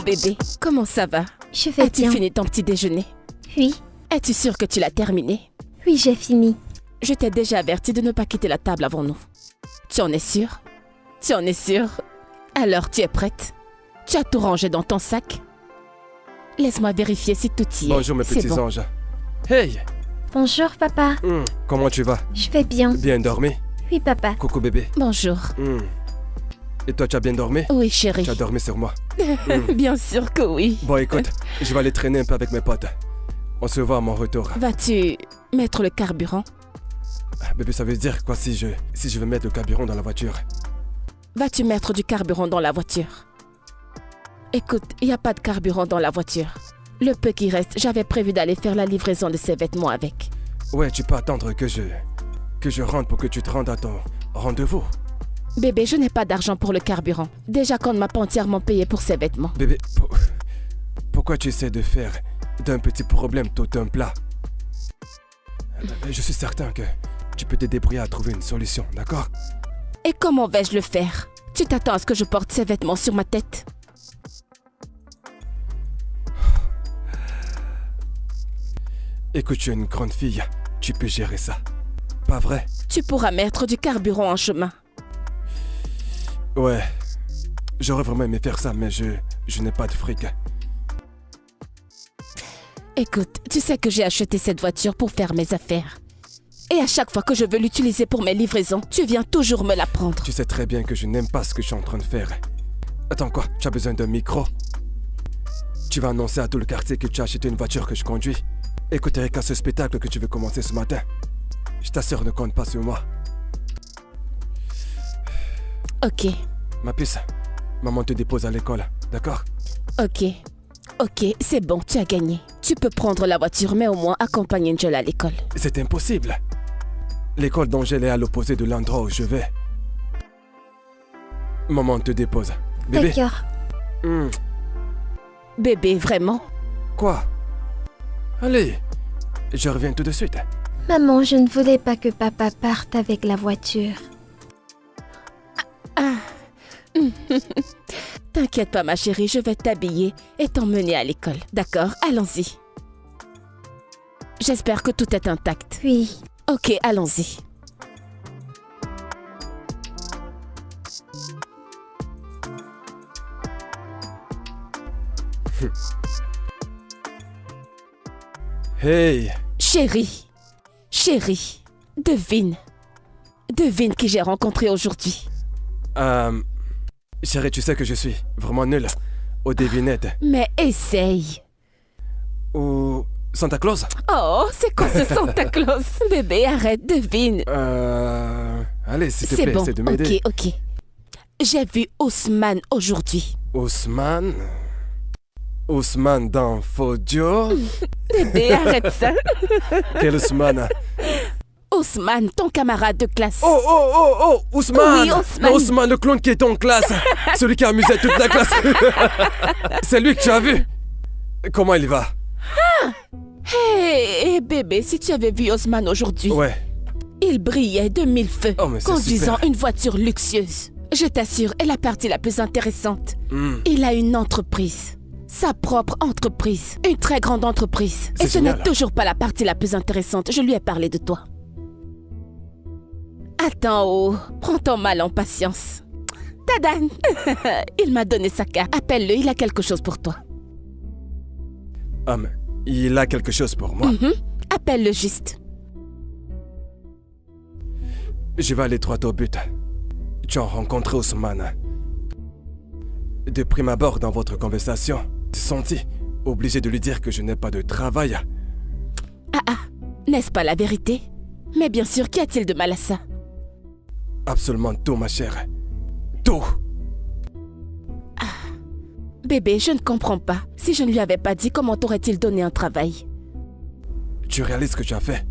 bébé, comment ça va? Je vais As-tu bien. fini ton petit déjeuner? Oui, Es-tu sûre que tu l'as terminé? oui, j'ai fini. Je t'ai déjà averti de ne pas quitter la table avant nous. Tu en es sûre? Tu en es sûre? Alors tu es prête? Tu as tout rangé dans ton sac? Laisse-moi vérifier si tout y est. Bonjour mes C'est petits bon. anges. Hey, Bonjour, papa. comment tu vas? Je vais bien. Bien dormi? Oui, papa. Coucou bébé. Bonjour. Et toi, tu as bien dormi? Oui, chérie. Tu as dormi sur moi. Bien sûr que oui. Bon, écoute, je vais aller traîner un peu avec mes potes. On se voit à mon retour. Vas-tu mettre le carburant? Bébé, ça veut dire quoi si je veux mettre le carburant dans la voiture? Vas-tu mettre du carburant dans la voiture? Écoute, il n'y a pas de carburant dans la voiture. Le peu qui reste, j'avais prévu d'aller faire la livraison de ces vêtements avec. Ouais, tu peux attendre que je rentre pour que tu te rendes à ton rendez-vous. Bébé, je n'ai pas d'argent pour le carburant. Déjà qu'on ne m'a pas entièrement payé pour ces vêtements. Bébé, pourquoi tu essaies de faire d'un petit problème tout un plat? Je suis certain que tu peux te débrouiller à trouver une solution, d'accord? Et comment vais-je le faire? Tu t'attends à ce que je porte ces vêtements sur ma tête? Écoute, tu es une grande fille, tu peux gérer ça. Pas vrai? Tu pourras mettre du carburant en chemin. Ouais, j'aurais vraiment aimé faire ça, mais je n'ai pas de fric. Écoute, tu sais que j'ai acheté cette voiture pour faire mes affaires. Et à chaque fois que je veux l'utiliser pour mes livraisons, tu viens toujours me la prendre. Tu sais très bien que je n'aime pas ce que je suis en train de faire. Attends quoi, tu as besoin d'un micro? Tu vas annoncer à tout le quartier que tu as acheté une voiture que je conduis. Écoute Erika, ce spectacle que tu veux commencer ce matin, je t'assure, ne compte pas sur moi. Ok, Ma puce, maman te dépose à l'école, d'accord? ok. Ok, c'est bon, tu as gagné. Tu peux prendre la voiture, mais au moins accompagne Angel à l'école. C'est impossible. L'école d'Angèle est à l'opposé de l'endroit où je vais. Maman te dépose. Bébé? D'accord. Bébé, vraiment? Quoi? Allez, je reviens tout de suite. Maman, je ne voulais pas que papa parte avec la voiture. T'inquiète pas ma chérie, je vais t'habiller et t'emmener à l'école. D'accord, allons-y. J'espère que tout est intact. Oui. Ok, allons-y. Hey, Chérie, chérie, devine. Devine qui j'ai rencontré aujourd'hui. chérie, tu sais que je suis vraiment nul aux devinettes. Mais essaye. Ou Santa Claus? Oh, c'est quoi ce Santa Claus? Bébé, arrête, devine. Allez, s'il te C'est plaît, bon, essaie de m'aider. ok. J'ai vu Ousmane aujourd'hui. Ousmane? Ousmane dans Fodio? Bébé, arrête ça. Quel Ousmane? Ousmane, ton camarade de classe. Oh, Ousmane! Oui, Ousmane. Le Ousmane, le clown qui est en classe. Celui qui a amusé toute la classe. C'est lui que tu as vu. Comment il va? Hé, bébé, si tu avais vu Ousmane aujourd'hui, Ouais. il brillait de mille feux, Oh, mais c'est conduisant super. une voiture luxueuse. Je t'assure, est la partie la plus intéressante. Il a une entreprise. Sa propre entreprise. Une très grande entreprise. C'est Et ce n'est génial. toujours pas la partie la plus intéressante. Je lui ai parlé de toi. Attends, oh, prends ton mal en patience. Tadan! Il m'a donné sa carte. Appelle-le, il a quelque chose pour toi. Mais il a quelque chose pour moi. Appelle-le juste. Je vais aller droit au but. Tu as rencontré Ousmane. De prime abord dans votre conversation, tu senti obligé de lui dire que je n'ai pas de travail. N'est-ce pas la vérité? Mais bien sûr, qu'y a-t-il de mal à ça? Absolument tout, ma chère. Tout. Bébé, je ne comprends pas. Si je ne lui avais pas dit, comment t'aurait-il donné un travail? Tu réalises ce que tu as fait?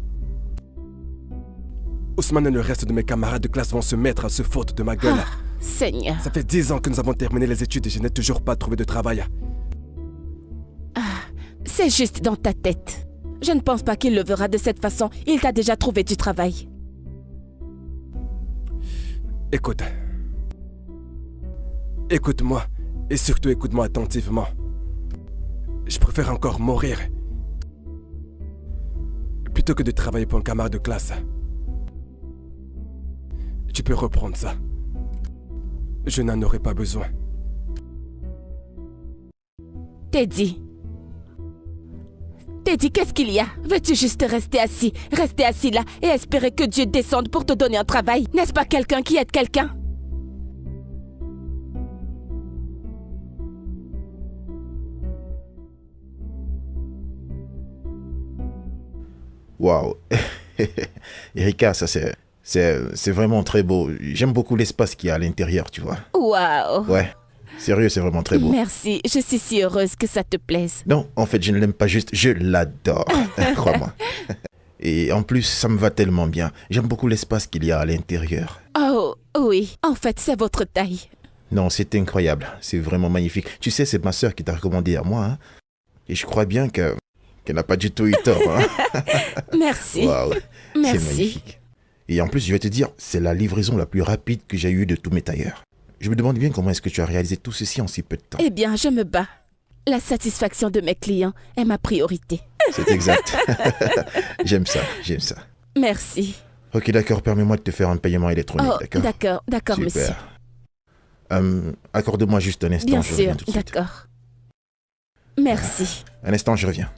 Ousmane et le reste de mes camarades de classe vont se mettre à se foutre de ma gueule. Seigneur. Ça fait 10 ans que nous avons terminé les études et je n'ai toujours pas trouvé de travail. C'est juste dans ta tête. Je ne pense pas qu'il le verra de cette façon. Il t'a déjà trouvé du travail. Écoute. Écoute-moi. Et surtout écoute-moi attentivement. Je préfère encore mourir plutôt que de travailler pour un camarade de classe. Tu peux reprendre ça. Je n'en aurai pas besoin. Teddy. Teddy, qu'est-ce qu'il y a? Veux-tu juste rester assis là et espérer que Dieu descende pour te donner un travail? N'est-ce pas quelqu'un qui aide quelqu'un? Waouh. Erika, ça c'est vraiment très beau. J'aime beaucoup l'espace qu'il y a à l'intérieur, tu vois. Waouh! Ouais, sérieux, c'est vraiment très beau. Merci, je suis si heureuse que ça te plaise. Non, en fait, je ne l'aime pas juste, je l'adore, crois-moi. Et en plus, ça me va tellement bien. J'aime beaucoup l'espace qu'il y a à l'intérieur. Oh, oui, en fait, c'est votre taille. Non, c'est incroyable, c'est vraiment magnifique. Tu sais, c'est ma sœur qui t'a recommandé à moi, hein. Et je crois bien qu'elle n'a pas du tout eu tort, hein. Merci. Waouh, c'est Merci. magnifique. Et en plus, je vais te dire, c'est la livraison la plus rapide que j'ai eue de tous mes tailleurs. Je me demande bien comment est-ce que tu as réalisé tout ceci en si peu de temps. Eh bien, je me bats. La satisfaction de mes clients est ma priorité. C'est exact. J'aime ça, j'aime ça. Merci. Ok, d'accord, permets-moi de te faire un paiement électronique, Oh, d'accord, monsieur. Super. Accorde-moi juste un instant, Bien je reviens sûr, tout de suite. d'accord. Merci. Un instant, je reviens.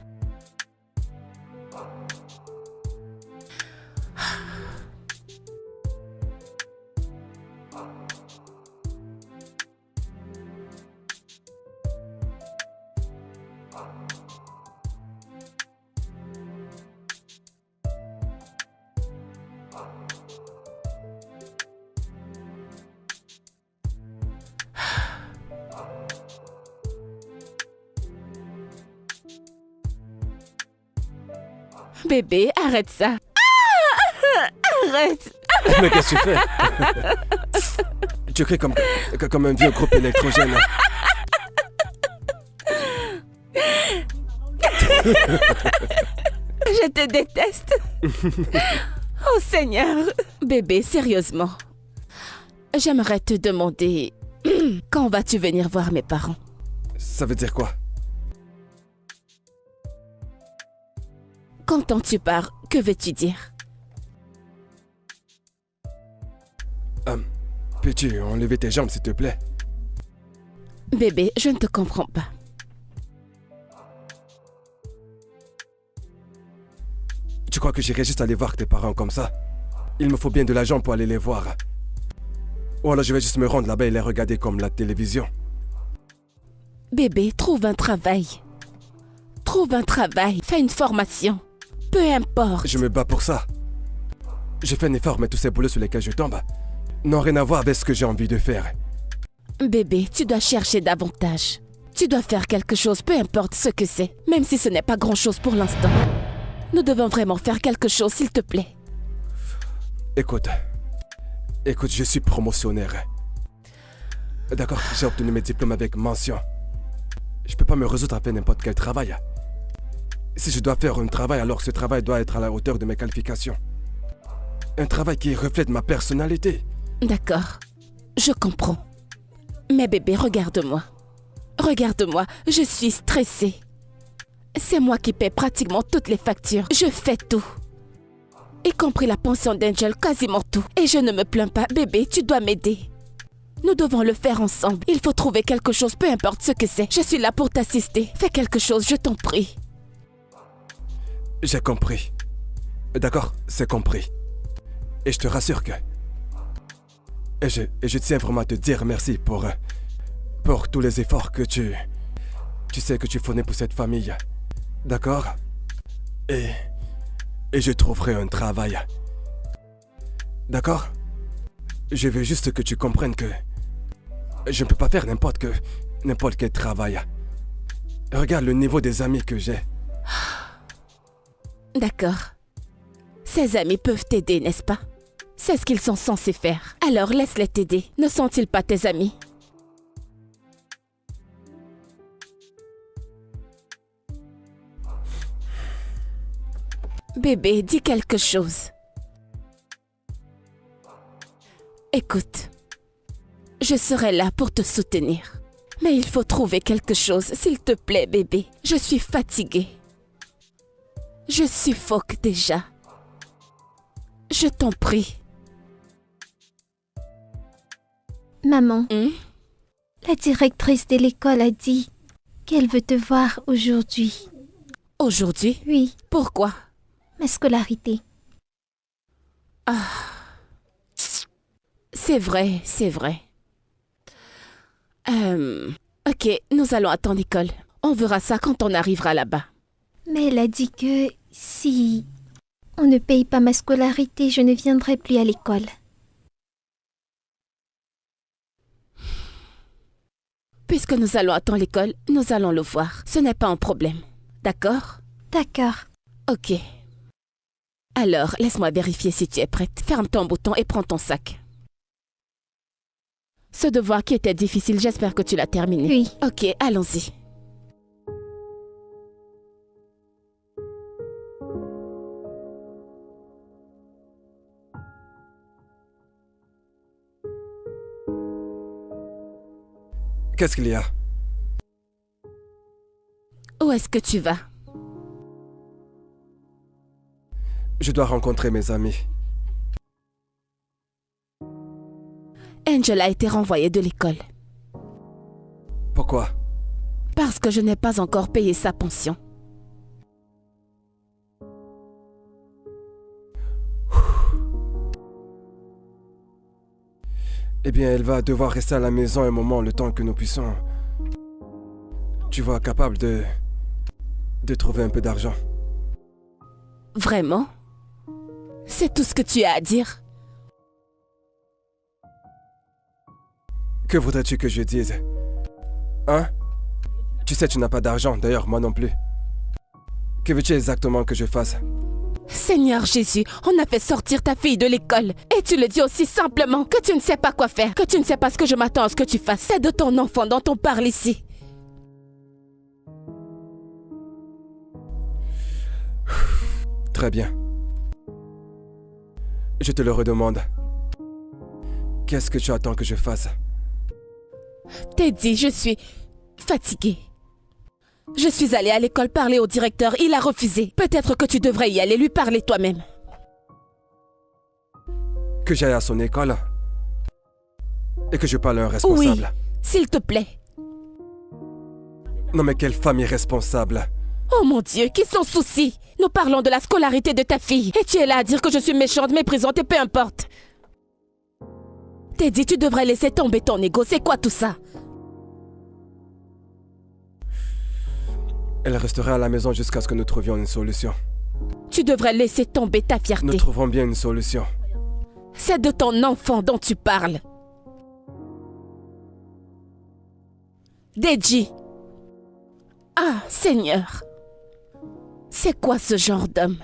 Bébé, arrête ça. Arrête. Mais qu'est-ce que tu fais? Tu cries comme un vieux groupe électrogène. Je te déteste. Oh Seigneur. Bébé, sérieusement. J'aimerais te demander... Quand vas-tu venir voir mes parents? Ça veut dire quoi? Quand tu pars, que veux-tu dire? Peux-tu enlever tes jambes, s'il te plaît? Bébé, je ne te comprends pas. Tu crois que j'irai juste aller voir tes parents comme ça? Il me faut bien de l'argent pour aller les voir. Ou alors je vais juste me rendre là-bas et les regarder comme la télévision. Bébé, trouve un travail. Trouve un travail, fais une formation. Peu importe. Je me bats pour ça. Je fais un effort, mais tous ces boulots sur lesquels je tombe n'ont rien à voir avec ce que j'ai envie de faire. Bébé, tu dois chercher davantage. Tu dois faire quelque chose, peu importe ce que c'est, même si ce n'est pas grand-chose pour l'instant. Nous devons vraiment faire quelque chose, s'il te plaît. Écoute, je suis promotionnaire. D'accord, j'ai obtenu mes diplômes avec mention. Je peux pas me résoudre à faire n'importe quel travail. Si je dois faire un travail, alors ce travail doit être à la hauteur de mes qualifications. Un travail qui reflète ma personnalité. D'accord, je comprends. Mais bébé, regarde-moi. Regarde-moi, je suis stressée. C'est moi qui paie pratiquement toutes les factures. Je fais tout. Y compris la pension d'Angel, quasiment tout. Et je ne me plains pas. Bébé, tu dois m'aider. Nous devons le faire ensemble. Il faut trouver quelque chose, peu importe ce que c'est. Je suis là pour t'assister. Fais quelque chose, je t'en prie. J'ai compris. D'accord, c'est compris. Et je te rassure que... Et je tiens vraiment à te dire merci pour tous les efforts que tu sais que tu fournis pour cette famille. D'accord? Et je trouverai un travail. D'accord? Je veux juste que tu comprennes que je ne peux pas faire n'importe quel travail. Regarde le niveau des amis que j'ai. D'accord. Ces amis peuvent t'aider, n'est-ce pas? C'est ce qu'ils sont censés faire. Alors laisse-les t'aider. Ne sont-ils pas tes amis? Bébé, dis quelque chose. Écoute, je serai là pour te soutenir. Mais il faut trouver quelque chose, s'il te plaît, bébé. Je suis fatiguée. Je suffoque déjà. Je t'en prie. Maman, Hum? la directrice de l'école a dit qu'elle veut te voir aujourd'hui. Aujourd'hui? Oui, Pourquoi? ma scolarité. C'est vrai, c'est vrai. Ok, nous allons attendre l'école. On verra ça quand on arrivera là-bas. Mais elle a dit que si on ne paye pas ma scolarité, je ne viendrai plus à l'école. Puisque nous allons attendre l'école, nous allons le voir. Ce n'est pas un problème. D'accord? D'accord. Ok. Alors, laisse-moi vérifier si tu es prête. Ferme ton bouton et prends ton sac. Ce devoir qui était difficile, j'espère que tu l'as terminé. Oui. Ok, allons-y. Qu'est-ce qu'il y a? Où est-ce que tu vas? Je dois rencontrer mes amis. Angel a été renvoyée de l'école. Pourquoi? Parce que je n'ai pas encore payé sa pension. Eh bien, elle va devoir rester à la maison un moment, le temps que nous puissions... Tu vois, capable de trouver un peu d'argent. Vraiment? C'est tout ce que tu as à dire? Que voudrais-tu que je dise? Hein? Tu sais, tu n'as pas d'argent, d'ailleurs, moi non plus. Que veux-tu exactement que je fasse? Seigneur Jésus, on a fait sortir ta fille de l'école. Et tu le dis aussi simplement que tu ne sais pas quoi faire, que tu ne sais pas ce que je m'attends à ce que tu fasses. C'est de ton enfant dont on parle ici. Très bien. Je te le redemande. Qu'est-ce que tu attends que je fasse? T'es dit, je suis fatiguée. Je suis allée à l'école parler au directeur, il a refusé. Peut-être que tu devrais y aller lui parler toi-même. Que j'aille à son école? Et que je parle à un responsable? Oui, s'il te plaît. Non mais quelle femme irresponsable! Oh mon Dieu, qui s'en soucie? Nous parlons de la scolarité de ta fille. Et tu es là à dire que je suis méchante, méprisante et peu importe. T'es dit, tu devrais laisser tomber ton ego. C'est quoi tout ça? Elle resterait à la maison jusqu'à ce que nous trouvions une solution. Tu devrais laisser tomber ta Nous fierté. trouverons bien une solution. C'est de ton enfant dont tu parles. Deji. Ah, Seigneur. C'est quoi ce genre d'homme?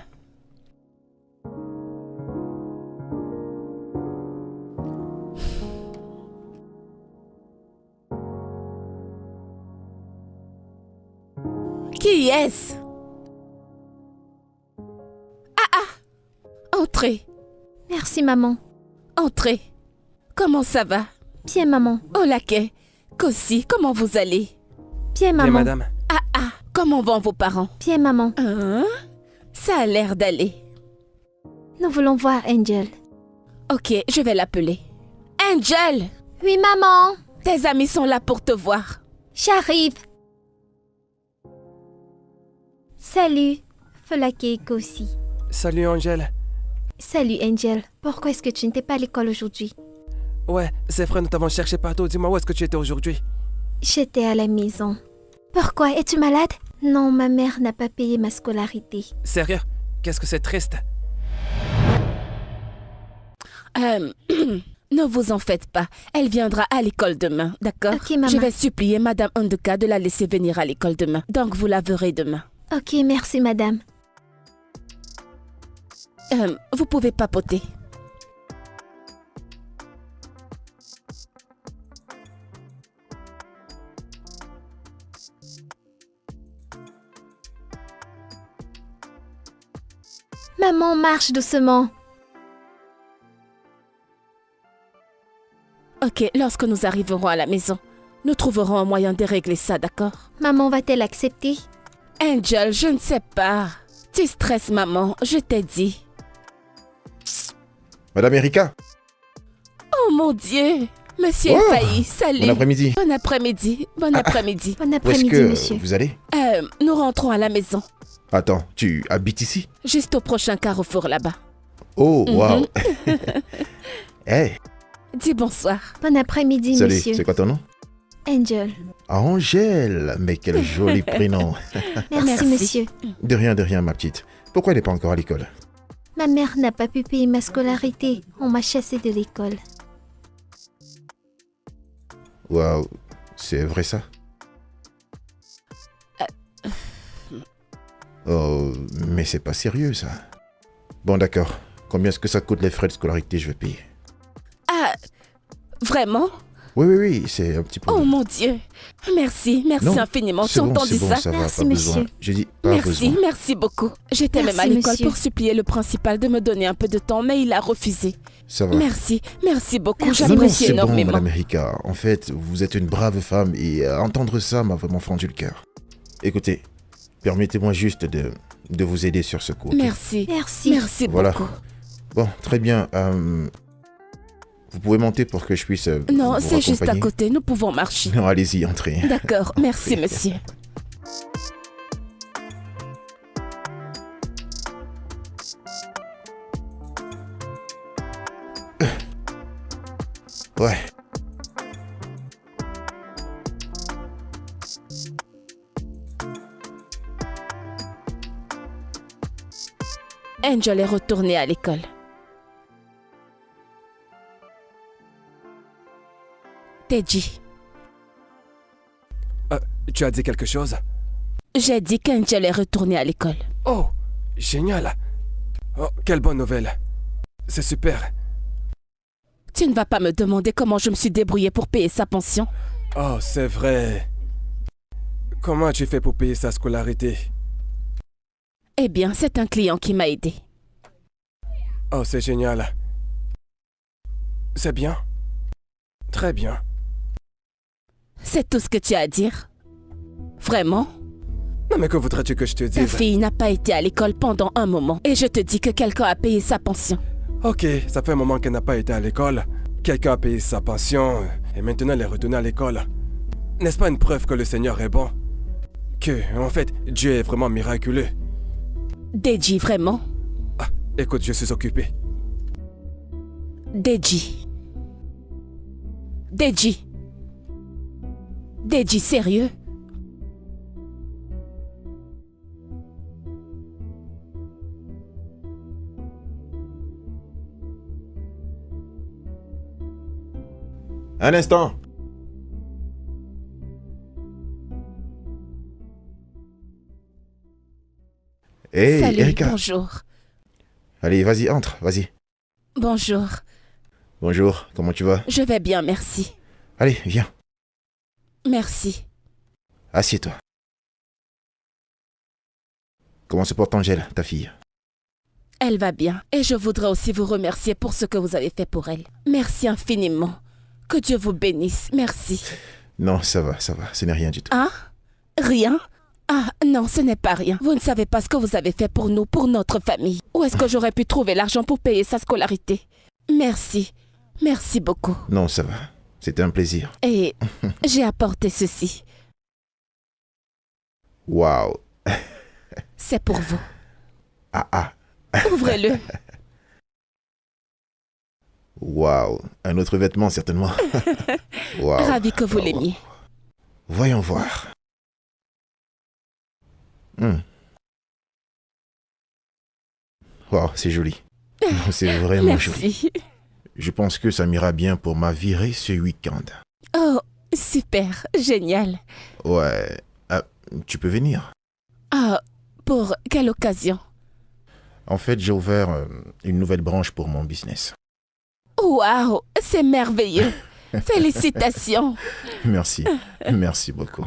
Qui est-ce? Entrez, Merci, maman. entrez. Comment ça va? Bien, maman. Olake, Kossi, comment vous allez? Bien, Bien, maman. madame. Comment vont vos parents? Bien, maman. Hein? Ça a l'air d'aller. Nous voulons voir Angel. Ok, je vais l'appeler. Angel! Oui, maman. Tes amis sont là pour te voir. J'arrive. Salut, Folake et Kossi. Salut Angèle. Salut, Angel. Pourquoi est-ce que tu n'étais pas à l'école aujourd'hui? Ouais, c'est vrai, nous t'avons cherché partout. Dis-moi où est-ce que tu étais aujourd'hui? J'étais à la maison. Pourquoi? Es-tu malade? Non, ma mère n'a pas payé ma scolarité. Sérieux? Qu'est-ce que c'est triste? Ne vous en faites pas. Elle viendra à l'école demain, d'accord? Ok, maman. Je vais supplier Madame Ondeka de la laisser venir à l'école demain. Donc vous la verrez demain. Ok, merci, madame. Vous pouvez papoter. Maman, marche doucement. Ok, lorsque nous arriverons à la maison, Nous trouverons un moyen de régler ça, d'accord? Maman va-t-elle accepter? Angel, je ne sais pas. Tu stresses, maman, je t'ai dit. Madame Erika, Oh mon Dieu! Monsieur Oh, Failli, salut! bon après-midi. Bon après-midi, bon après-midi. Bon Où est-ce après-midi, que monsieur. vous allez? Nous rentrons à la maison, Attends, tu habites ici? juste au prochain carrefour là-bas. Oh, waouh. Hey, Dis bonsoir. Bon après-midi, salut, monsieur. c'est quoi ton nom? Angel. Angèle, mais quel joli prénom. Merci, Merci. monsieur. De rien, ma petite. Pourquoi elle n'est pas encore à l'école? Ma mère n'a pas pu payer ma scolarité. On m'a chassée de l'école. Waouh, c'est vrai ça? Oh, mais c'est pas sérieux ça. Bon d'accord, combien est-ce que ça coûte les frais de scolarité, je vais payer? Ah, vraiment? Oui, c'est un petit peu... Oh mon Dieu. Merci, merci Non, infiniment. Tu c'est as bon, entendu c'est bon, ça? ça va, Merci, pas besoin. monsieur. J'ai dit pas Merci, besoin. merci beaucoup. J'étais même à Merci, l'école monsieur. pour supplier le principal de me donner un peu de temps, mais il a refusé. Ça va. Merci, merci beaucoup. Merci. Non, J'apprécie c'est bon, énormément. Madame Erika. En fait, vous êtes une brave femme et entendre ça m'a vraiment fendu le cœur. Écoutez, permettez-moi juste de vous aider sur ce coup. Ok? Merci. Merci. Merci Voilà. beaucoup. Bon, très bien. Vous pouvez monter pour que je puisse Non, vous c'est juste à raccompagner? côté. Nous pouvons marcher. Non, allez-y, entrez. D'accord. Merci, monsieur. Ouais. Angel est retournée à l'école. Teji, Tu as dit quelque chose? j'ai dit qu'Angel est retournée à l'école. Oh, génial. Oh, quelle bonne nouvelle. C'est super. Tu ne vas pas me demander comment je me suis débrouillée pour payer sa pension? Oh, c'est vrai. Comment tu fais pour payer sa scolarité? Eh bien, c'est un client qui m'a aidé. Oh, c'est génial. C'est bien. Très bien. C'est tout ce que tu as à dire? Vraiment? Non, mais que voudrais-tu que je te Ta dise? fille n'a pas été à l'école pendant un moment et je te dis que quelqu'un a payé sa pension. Ok, ça fait un moment qu'elle n'a pas été à l'école. Quelqu'un a payé sa pension et maintenant elle est retournée à l'école. N'est-ce pas une preuve que le Seigneur est bon? Que, en fait, Dieu est vraiment miraculeux. Deji, vraiment? Ah, écoute, je suis occupé. Deji. Deji. Deji, sérieux? Un instant. Hey, Salut, Erika. bonjour. Allez, vas-y, entre, vas-y. Bonjour. Bonjour, comment tu vas? Je vais bien, merci. Allez, viens, Merci. assieds-toi. Comment se porte Angèle, ta fille? Elle va bien et je voudrais aussi vous remercier pour ce que vous avez fait pour elle. Merci infiniment. Que Dieu vous bénisse. Merci. Non, ça va, ce n'est rien du tout. Hein? Rien? Ah non, ce n'est pas rien. Vous ne savez pas ce que vous avez fait pour nous, pour notre famille. Où est-ce que j'aurais pu trouver l'argent pour payer sa scolarité? Merci. Merci beaucoup. Non, ça va, c'était un plaisir. Et j'ai apporté ceci. Waouh. C'est pour vous. Ah. Ouvrez-le. Waouh. Un autre vêtement, certainement. Waouh. Ravi que vous l'aimiez. Voyons voir. Waouh, c'est joli. C'est vraiment joli. Merci. Je pense que ça m'ira bien pour ma virée ce week-end. Oh, super. Génial. Ouais. Ah, tu peux venir. Ah, pour quelle occasion? En fait, j'ai ouvert une nouvelle branche pour mon business. Waouh, c'est merveilleux. Félicitations. Merci. Merci beaucoup.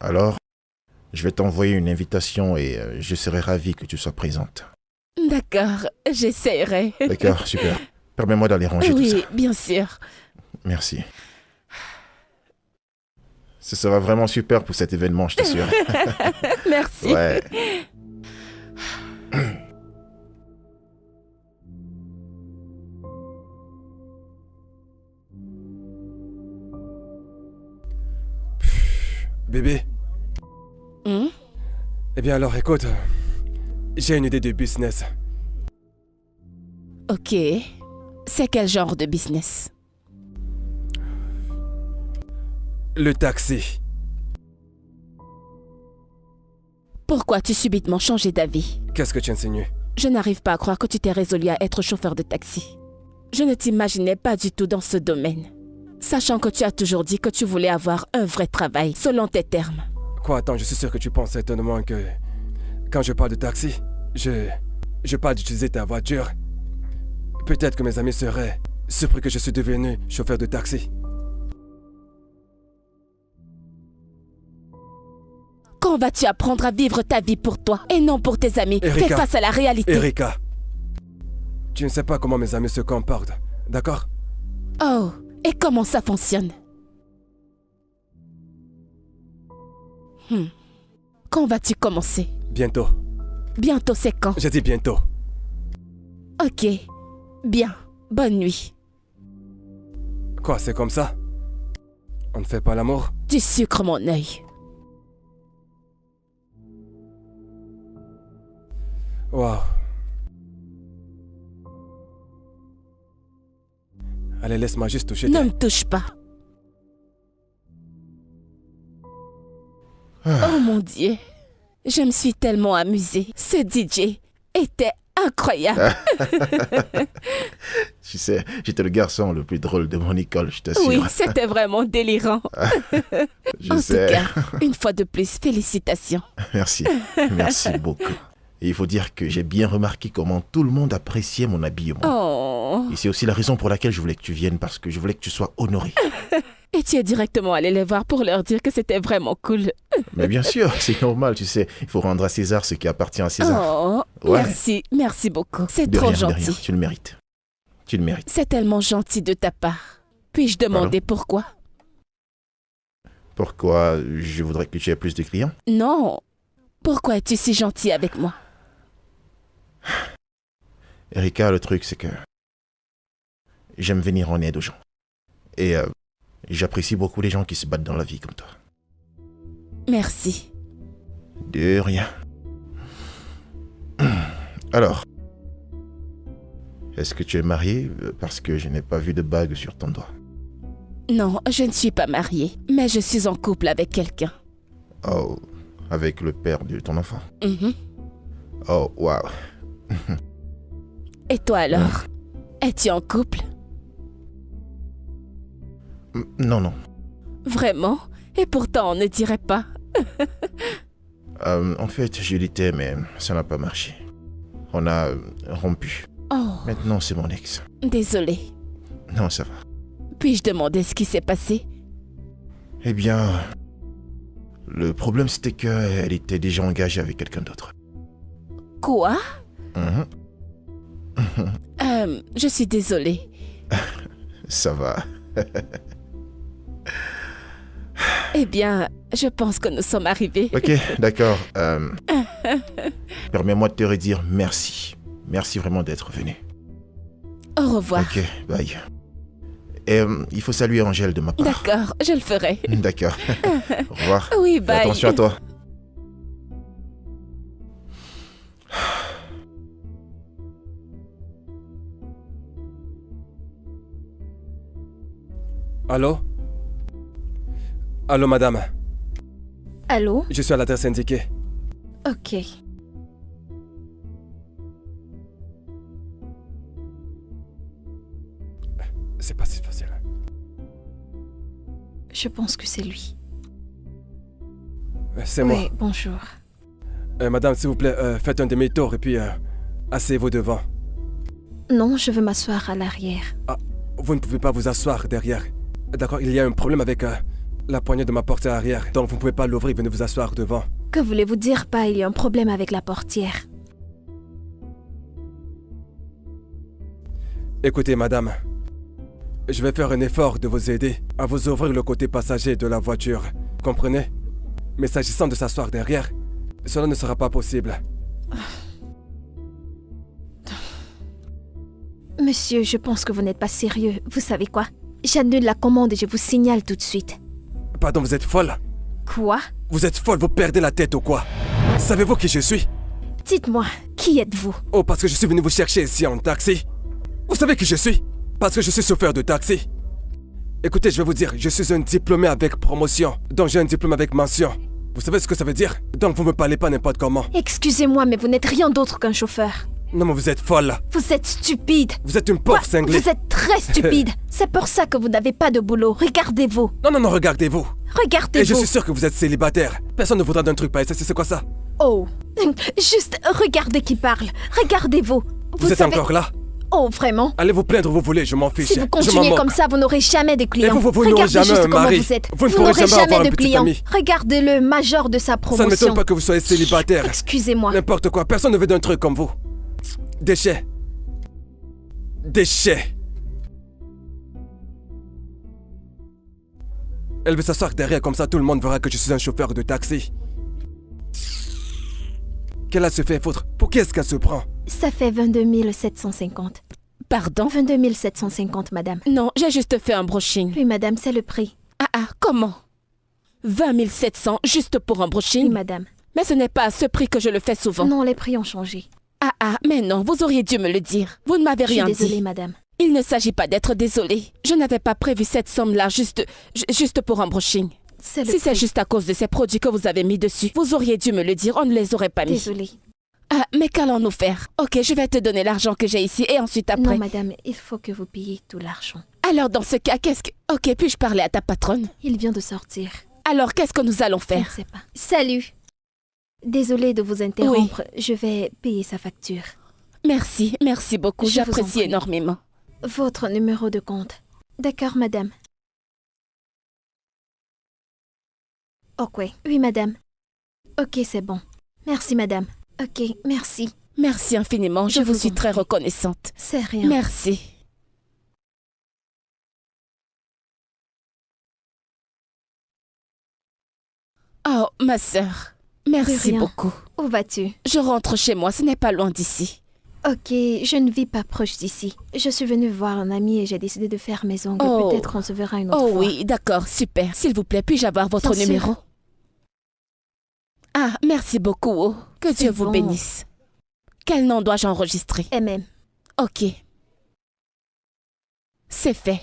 Alors, je vais t'envoyer une invitation et je serai ravi que tu sois présente. D'accord, j'essaierai. D'accord, super. Permets-moi d'aller ranger tout ça. Oui, bien sûr. Merci. Ce sera vraiment super pour cet événement, je t'assure. Merci. Ouais. Bébé, Hmm? eh bien alors écoute, j'ai une idée de business. Ok. C'est quel genre de business? Le taxi. Pourquoi as-tu subitement changé d'avis? Qu'est-ce que tu insinues? Je n'arrive pas à croire que tu t'es résolu à être chauffeur de taxi. Je ne t'imaginais pas du tout dans ce domaine. Sachant que tu as toujours dit que tu voulais avoir un vrai travail, selon tes termes. Quoi, attends, je suis sûr que tu penses certainement que... Quand je parle de taxi, je parle d'utiliser ta voiture. Peut-être que mes amis seraient surpris que je suis devenu chauffeur de taxi. Quand vas-tu apprendre à vivre ta vie pour toi et non pour tes amis? Erika. Fais face à la réalité. Erika, tu ne sais pas comment mes amis se comportent, d'accord? Oh, et comment ça fonctionne? Quand vas-tu commencer? Bientôt. Bientôt, c'est quand? J'ai dit bientôt. Ok. Bien. Bonne nuit. Quoi, c'est comme ça? On ne fait pas l'amour? Tu sucres mon œil. Waouh. Allez, laisse-moi juste toucher Ne tes... me touche pas. Oh mon Dieu. Je me suis tellement amusée. Ce DJ était incroyable. Tu sais, j'étais le garçon le plus drôle de mon école, je t'assure. Oui, c'était vraiment délirant. Je En sais. tout cas, une fois de plus, félicitations. Merci. Merci beaucoup. Et il faut dire que j'ai bien remarqué comment tout le monde appréciait mon habillement. Oh. Et c'est aussi la raison pour laquelle je voulais que tu viennes, parce que je voulais que tu sois honoré. Et tu es directement allé les voir pour leur dire que c'était vraiment cool. Mais bien sûr, c'est normal, tu sais. Il faut rendre à César ce qui appartient à César. Oh, Ouais. merci, merci beaucoup. C'est De trop rien, de rien. gentil. Tu le mérites. Tu le mérites. C'est tellement gentil de ta part. Puis-je demander pourquoi? Pourquoi je voudrais que tu aies plus de clients? Non. Pourquoi es-tu si gentil avec moi? Erika, le truc, c'est que j'aime venir en aide aux gens. Et j'apprécie beaucoup les gens qui se battent dans la vie comme toi. Merci. De rien. Alors, est-ce que tu es mariée? Parce que je n'ai pas vu de bague sur ton doigt. Non, je ne suis pas mariée, mais je suis en couple avec quelqu'un. Oh, avec le père de ton enfant. Mhm. Oh, waouh. Et toi alors? Es-tu en couple? Non, non. Vraiment? Et pourtant on ne dirait pas. En fait, je l'étais, mais ça n'a pas marché. On a rompu. Oh, Maintenant, c'est mon ex. désolée. Non, ça va. Puis-je demander ce qui s'est passé? Eh bien, le problème, c'était qu'elle était déjà engagée avec quelqu'un d'autre. Quoi? Mhm. Je suis désolée. Ça va. Eh bien, je pense que nous sommes arrivés. Ok, d'accord. Permets-moi de te redire merci. Merci vraiment d'être venu. Au revoir. Ok, bye. Et il faut saluer Angèle de ma part. D'accord, je le ferai. D'accord. Au revoir. Oui, Fais bye. attention à toi. Allô? Allô, madame. Allô? Je suis à l'adresse indiquée. Ok. C'est pas si facile. Je pense que c'est lui. C'est moi. Oui, bonjour. Madame, s'il vous plaît, faites un demi-tour et puis asseyez-vous devant. Non, je veux m'asseoir à l'arrière. Vous ne pouvez pas vous asseoir derrière. D'accord, il y a un problème avec la poignée de ma portière arrière. Donc vous ne pouvez pas l'ouvrir, venez vous asseoir devant. Que voulez-vous dire par il y a un problème avec la portière? Écoutez, madame. Je vais faire un effort de vous aider à vous ouvrir le côté passager de la voiture. Comprenez? Mais s'agissant de s'asseoir derrière, cela ne sera pas possible. Monsieur, je pense que vous n'êtes pas sérieux. Vous savez quoi? J'annule la commande et je vous signale tout de suite. Pardon, vous êtes folle? Quoi? Vous êtes folle, vous perdez la tête ou quoi? Savez-vous qui je suis? Dites-moi, qui êtes-vous? Oh, parce que je suis venu vous chercher ici en taxi. Vous savez qui je suis? Parce que je suis chauffeur de taxi. Écoutez, je vais vous dire, je suis un diplômé avec promotion. Donc j'ai un diplôme avec mention. Vous savez ce que ça veut dire? Donc vous me parlez pas n'importe comment. Excusez-moi, mais vous n'êtes rien d'autre qu'un chauffeur. Non mais vous êtes folle. Vous êtes stupide. Vous êtes une pauvre cinglée. Vous êtes très stupide. C'est pour ça que vous n'avez pas de boulot. Regardez-vous. Non, regardez-vous. Et Regardez-vous. je suis sûr que vous êtes célibataire. Personne ne voudra d'un truc pareil. C'est quoi ça? Oh. Juste regardez qui parle. Regardez-vous. Vous êtes savez... encore là? Oh, vraiment? Allez vous plaindre où vous voulez, je m'en fiche. Si vous continuez comme ça, vous n'aurez jamais de clients. Et vous n'aurez Regardez jamais juste un comment mari. vous êtes. Vous ne Vous pourrez n'aurez jamais avoir jamais un de petit clients. ami. Regardez le major de sa Ça ne promotion. m'étonne pas que vous soyez célibataire. Excusez-moi. N'importe quoi, personne ne veut d'un truc comme vous. Déchets. Déchets. Elle veut s'asseoir derrière comme ça, tout le monde verra que je suis un chauffeur de taxi. Qu'elle a se fait foutre. Pour qui est-ce qu'elle se prend? Ça fait 22 750. Pardon? 22 750, madame. Non, j'ai juste fait un brushing. Oui, madame, c'est le prix. Comment? 20 700 juste pour un brushing? Oui, madame. Mais ce n'est pas à ce prix que je le fais souvent. Non, les prix ont changé. Mais non, vous auriez dû me le dire. Vous ne m'avez rien Je suis désolée, dit. madame. Il ne s'agit pas d'être désolée. Je n'avais pas prévu cette somme-là juste pour un brushing. C'est le Si c'est prix. juste à cause de ces produits que vous avez mis dessus, vous auriez dû me le dire, on ne les aurait pas mis. Désolée. Mais qu'allons-nous faire? Ok, je vais te donner l'argent que j'ai ici et ensuite après. Non, madame, il faut que vous payiez tout l'argent. Alors dans ce cas, qu'est-ce que... Ok, puis-je parler à ta patronne? Il vient de sortir. Alors qu'est-ce que nous allons Je ne faire? sais pas. Salut. Désolée de vous interrompre. Je vais payer sa facture. Merci beaucoup, Je vous en j'apprécie prie. énormément. Votre numéro de compte. D'accord, madame. Ok. Oui, madame. Ok, c'est bon. Merci, madame. Ok, merci. Merci infiniment, je vous vous suis en très prie. reconnaissante. C'est rien. Merci. Oh, ma sœur, merci rien. beaucoup. Où vas-tu? Je rentre chez moi, ce n'est pas loin d'ici. Ok, je ne vis pas proche d'ici. Je suis venue voir un ami et j'ai décidé de faire mes ongles. Oh. Peut-être on se verra une autre Oh fois. oui, d'accord, super. S'il vous plaît, puis-je avoir votre Bien sûr. numéro? Ah, merci beaucoup. Oh. Que C'est Dieu vous bon. bénisse. Quel nom dois-je enregistrer? MM. Ok. C'est fait.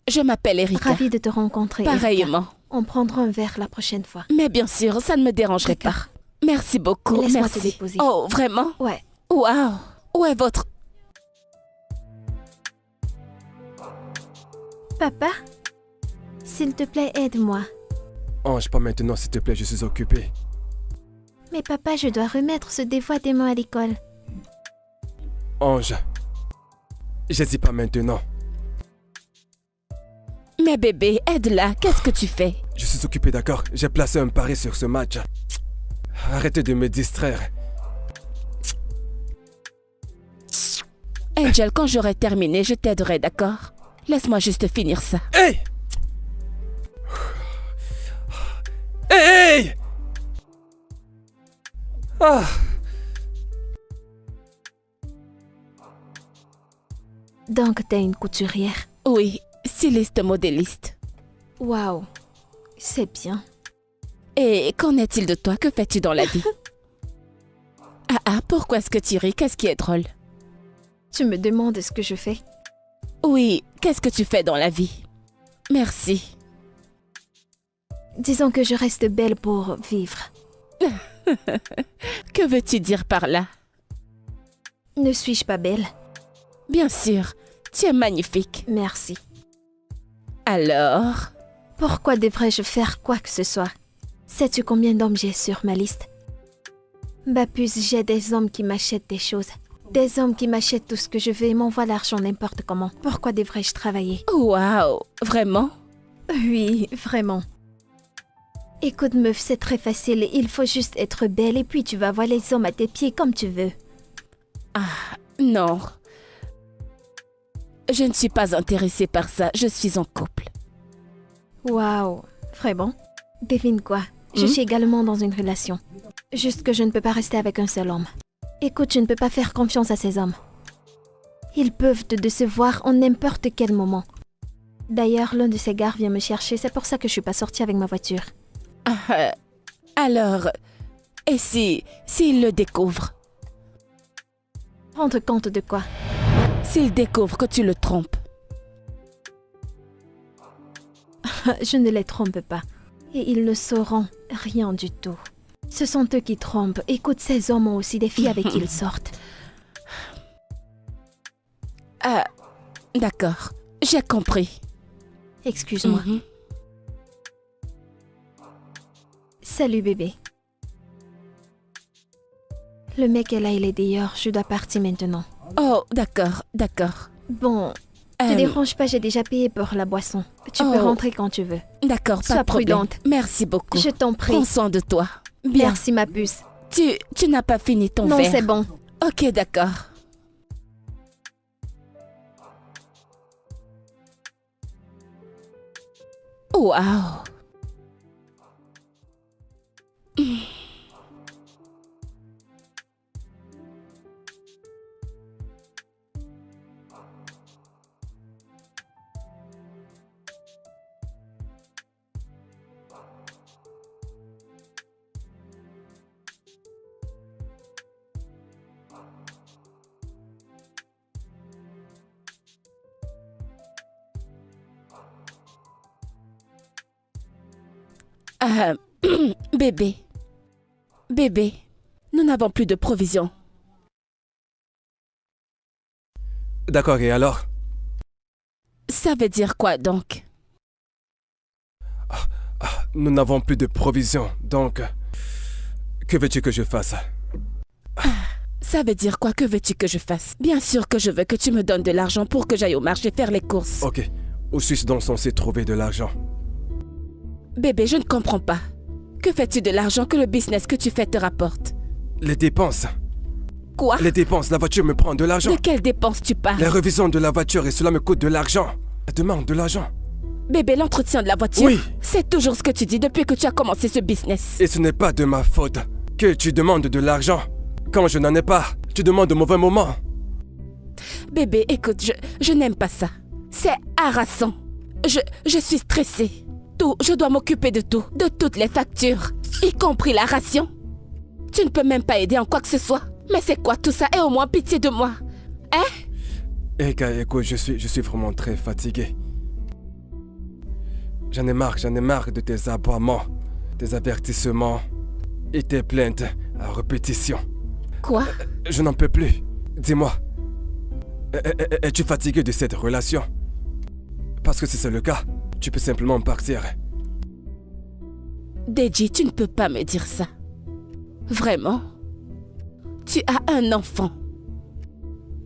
Je m'appelle Erika. Ravie de te rencontrer. Erika. Pareillement. On prendra un verre la prochaine fois. Mais bien sûr, ça ne me dérangerait pas. D'accord. Merci beaucoup, Laisse-moi te merci. déposer. Oh, vraiment? Ouais. Waouh! Où est votre... Papa, s'il te plaît, aide-moi. Ange, pas maintenant s'il te plaît, je suis occupé. Mais papa, je dois remettre ce devoir des mots à l'école. Ange, je dis pas maintenant. Mais bébé, aide-la, qu'est-ce que tu fais? Je suis occupé, d'accord? J'ai placé un pari sur ce match. Arrêtez de me distraire. Angel, quand j'aurai terminé, je t'aiderai, d'accord? Laisse-moi juste finir ça. Hey! Hey! Ah! Donc, t'es une couturière. Oui, styliste modéliste. Waouh, c'est bien. Et qu'en est-il de toi? Que fais-tu dans la vie? Pourquoi est-ce que tu ris? Qu'est-ce qui est drôle? Tu me demandes ce que je fais? Oui, qu'est-ce que tu fais dans la vie? Merci. Disons que je reste belle pour vivre. Que veux-tu dire par là? Ne suis-je pas belle? Bien sûr, tu es magnifique. Merci. Alors? Pourquoi devrais-je faire quoi que ce soit? Sais-tu combien d'hommes j'ai sur ma liste? Bapus, j'ai des hommes qui m'achètent des choses. Des hommes qui m'achètent tout ce que je veux et m'envoient l'argent n'importe comment. Pourquoi devrais-je travailler? Waouh, vraiment? Oui, vraiment. Écoute, meuf, c'est très facile. Il faut juste être belle et puis tu vas voir les hommes à tes pieds comme tu veux. Non. Je ne suis pas intéressée par ça, je suis en couple. Waouh, vraiment? Devine quoi? Je suis également dans une relation. Juste que je ne peux pas rester avec un seul homme. Écoute, je ne peux pas faire confiance à ces hommes. Ils peuvent te décevoir en n'importe quel moment. D'ailleurs, l'un de ces gars vient me chercher, c'est pour ça que je suis pas sortie avec ma voiture. Alors, et s'il le découvre? Rendre compte de quoi? S'il découvre que tu le trompes? Je ne les trompe pas. Et ils ne sauront rien du tout. Ce sont eux qui trompent. Écoute, ces hommes ont aussi des filles avec qui ils sortent. Ah, d'accord, j'ai compris. Excuse-moi. Salut bébé. Le mec est là, il est dehors. Je dois partir maintenant. Oh, d'accord, d'accord. Bon, te dérange pas, j'ai déjà payé pour la boisson. Tu peux rentrer quand tu veux. D'accord, pas Sois de problème. prudente. Merci beaucoup. Je t'en prie. Prends soin de toi. Bien. Merci ma puce. Tu n'as pas fini ton Non, verre. c'est bon. Ok, d'accord. Waouh. Ah, bébé. Bébé, nous n'avons plus de provisions. D'accord, et alors? Ça veut dire quoi donc? Nous n'avons plus de provisions, donc... Que veux-tu que je fasse? Ça veut dire quoi? Que veux-tu que je fasse? Bien sûr que je veux que tu me donnes de l'argent pour que j'aille au marché faire les courses. Ok, où suis-je donc censé trouver de l'argent? Bébé, je ne comprends pas. Que fais-tu de l'argent que le business que tu fais te rapporte? Les dépenses. Quoi? Les dépenses, la voiture me prend de l'argent. De quelles dépenses tu parles? La révision de la voiture et cela me coûte de l'argent. Elle demande de l'argent. Bébé, l'entretien de la voiture? Oui. C'est toujours ce que tu dis depuis que tu as commencé ce business. Et ce n'est pas de ma faute que tu demandes de l'argent. Quand je n'en ai pas, tu demandes au mauvais moment. Bébé, écoute, je n'aime pas ça. C'est harassant. Je suis stressée. Tout, je dois m'occuper de tout, de toutes les factures, y compris la ration. Tu ne peux même pas aider en quoi que ce soit. Mais c'est quoi tout ça? Aie au moins pitié de moi. Hein? Erika, écoute, je suis vraiment très fatigué. J'en ai marre de tes aboiements, tes avertissements et tes plaintes à répétition. Quoi? Je n'en peux plus. Dis-moi, es-tu fatigué de cette relation? Parce que si c'est le cas, tu peux simplement partir. Deji, tu ne peux pas me dire ça. Vraiment? Tu as un enfant.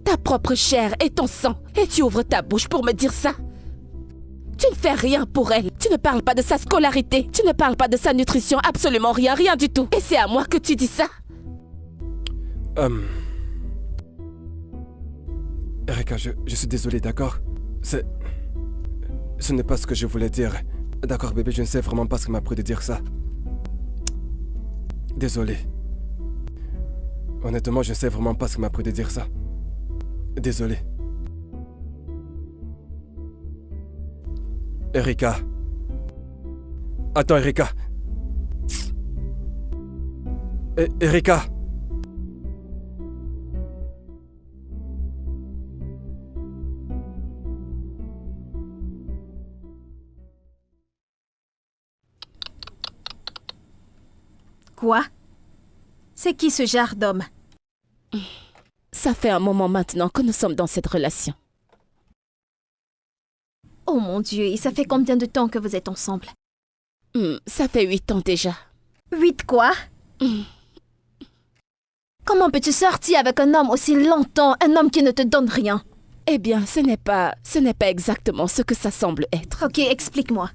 Ta propre chair et ton sang. Et tu ouvres ta bouche pour me dire ça? Tu ne fais rien pour elle. Tu ne parles pas de sa scolarité. Tu ne parles pas de sa nutrition. Absolument rien, rien du tout. Et c'est à moi que tu dis ça? Erika, je suis désolé, d'accord? Ce n'est pas ce que je voulais dire. D'accord, bébé, je ne sais vraiment pas ce qui m'a pris de dire ça. Désolé. Honnêtement, je ne sais vraiment pas ce qui m'a pris de dire ça. Désolé. Erika. Attends, Erika. Erika. Quoi? C'est qui ce genre d'homme? Ça fait un moment maintenant que nous sommes dans cette relation. Oh mon Dieu, et ça fait combien de temps que vous êtes ensemble? Ça fait 8 ans déjà. 8 quoi? Comment peux-tu sortir avec un homme aussi longtemps, un homme qui ne te donne rien? Eh bien, ce n'est pas exactement ce que ça semble être. Ok, explique-moi.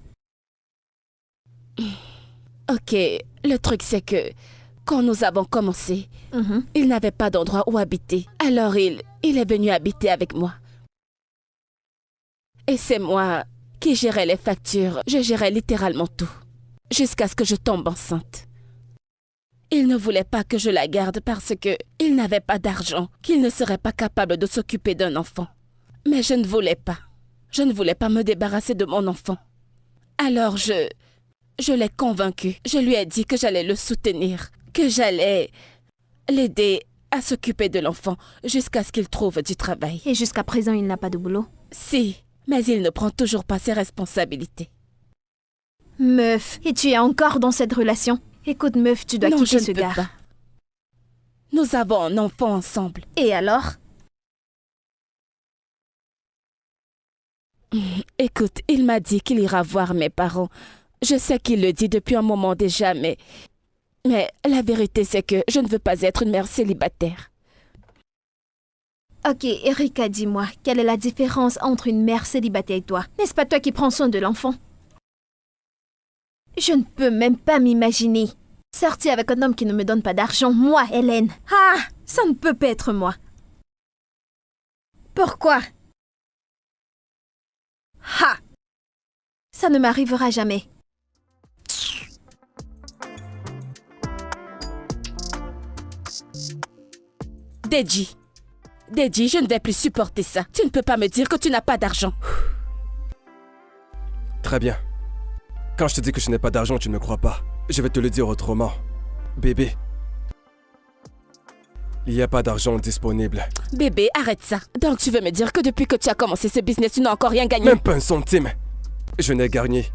Ok, le truc c'est que quand nous avons commencé, il n'avait pas d'endroit où habiter. Alors il est venu habiter avec moi. Et c'est moi qui gérais les factures. Je gérais littéralement tout. jusqu'à ce que je tombe enceinte. Il ne voulait pas que je la garde parce qu'il n'avait pas d'argent, qu'il ne serait pas capable de s'occuper d'un enfant. Mais je ne voulais pas. Je ne voulais pas me débarrasser de mon enfant. Alors je l'ai convaincu. Je lui ai dit que j'allais le soutenir, que j'allais l'aider à s'occuper de l'enfant jusqu'à ce qu'il trouve du travail. Et jusqu'à présent, il n'a pas de boulot. Si, mais il ne prend toujours pas ses responsabilités. Meuf, et tu es encore dans cette relation? Écoute, meuf, tu dois Non, quitter je ce ne peux gars. pas. Nous avons un enfant ensemble. Et alors? Écoute, il m'a dit qu'il ira voir mes parents. Je sais qu'il le dit depuis un moment déjà, mais la vérité c'est que je ne veux pas être une mère célibataire. Ok, Erika, dis-moi, quelle est la différence entre une mère célibataire et toi? N'est-ce pas toi qui prends soin de l'enfant? Je ne peux même pas m'imaginer sortir avec un homme qui ne me donne pas d'argent, moi, Hélène. Ah, ça ne peut pas être moi. Pourquoi? Ha! Ça ne m'arrivera jamais. Deji, je ne vais plus supporter ça. Tu ne peux pas me dire que tu n'as pas d'argent. Très bien. Quand je te dis que je n'ai pas d'argent, tu ne me crois pas. Je vais te le dire autrement. Bébé, il n'y a pas d'argent disponible. Bébé, arrête ça. Donc tu veux me dire que depuis que tu as commencé ce business, tu n'as encore rien gagné? Même pas un centime. Je n'ai gagné.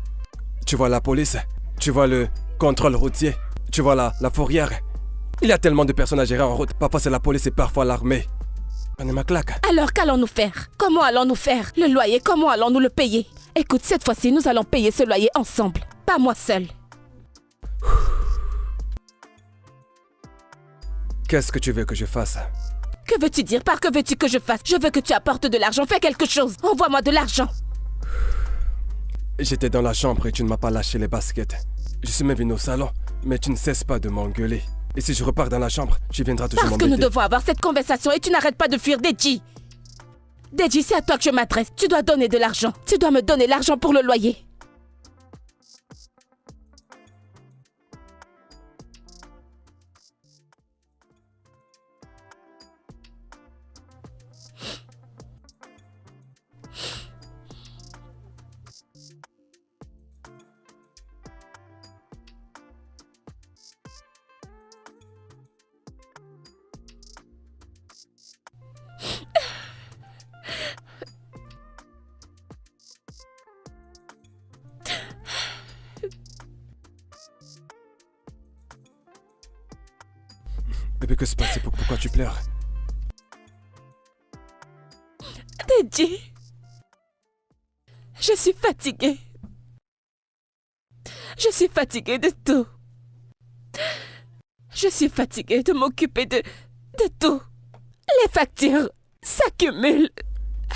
Tu vois la police, tu vois le contrôle routier, tu vois la fourrière. Il y a tellement de personnes à gérer en route. Parfois c'est la police et parfois l'armée. On est ma claque. Alors qu'allons-nous faire? Comment allons-nous faire? Le loyer, comment allons-nous le payer? Écoute, cette fois-ci, nous allons payer ce loyer ensemble. Pas moi seule. Qu'est-ce que tu veux que je fasse? Que veux-tu dire par que veux-tu que je fasse? Je veux que tu apportes de l'argent. Fais quelque chose. Envoie-moi de l'argent. J'étais dans la chambre et tu ne m'as pas lâché les baskets. Je suis même venu au salon, mais tu ne cesses pas de m'engueuler. Et si je repars dans la chambre, tu viendras toujours Parce que m'embêter. nous devons avoir cette conversation et tu n'arrêtes pas de fuir, Deji. Deji, c'est à toi que je m'adresse. Tu dois donner de l'argent. Tu dois me donner l'argent pour le loyer. Bébé, que se passe? Pourquoi tu pleures? Deji, je suis fatiguée. Je suis fatiguée de tout. Je suis fatiguée de m'occuper de tout. Les factures s'accumulent.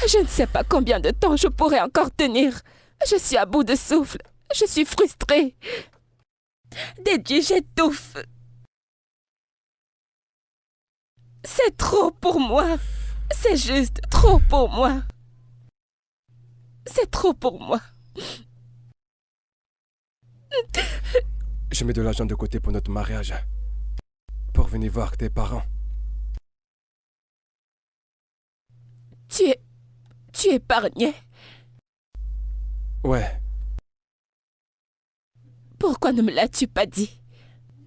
Je ne sais pas combien de temps je pourrai encore tenir. Je suis à bout de souffle. Je suis frustrée. Deji, j'étouffe. C'est trop pour moi. C'est juste trop pour moi. C'est trop pour moi. Je mets de l'argent de côté pour notre mariage. Pour venir voir tes parents. Tu épargnais. Ouais, Pourquoi ne me l'as-tu pas dit?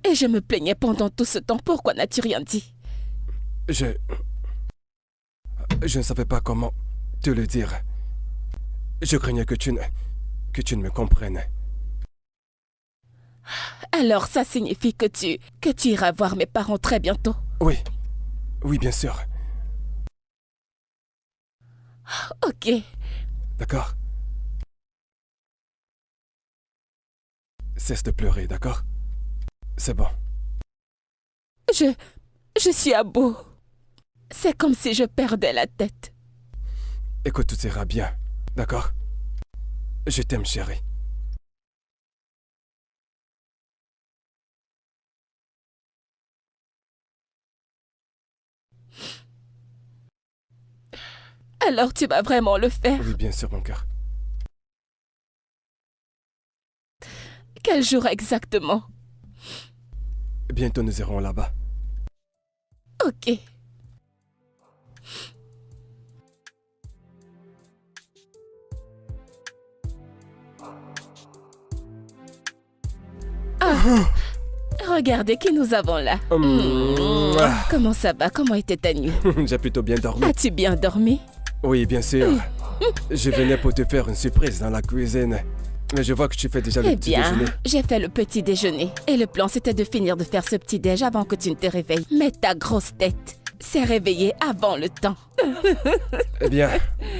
Et je me plaignais pendant tout ce temps. Pourquoi n'as-tu rien dit? je ne savais pas comment te le dire. Je craignais que tu ne me comprennes. Alors ça signifie que tu iras voir mes parents très bientôt. Oui, oui, bien sûr. Ok. D'accord? Cesse de pleurer, d'accord? C'est bon. Je suis à bout. C'est comme si je perdais la tête. Écoute, tout ira bien, d'accord? Je t'aime, chérie. Alors tu vas vraiment le faire. Oui, bien sûr, mon cœur. Quel jour exactement? Bientôt nous irons là-bas. Ok. Ah, regardez qui nous avons là. Comment ça va? Comment était ta nuit? J'ai plutôt bien dormi. As-tu bien dormi? Oui, bien sûr. Je venais pour te faire une surprise dans la cuisine. Mais je vois que tu fais déjà le Eh petit bien, déjeuner. j'ai fait le petit déjeuner. Et le plan, c'était de finir de faire ce petit déj avant que tu ne te réveilles. Mais ta grosse tête s'est réveillée avant le temps. Eh bien,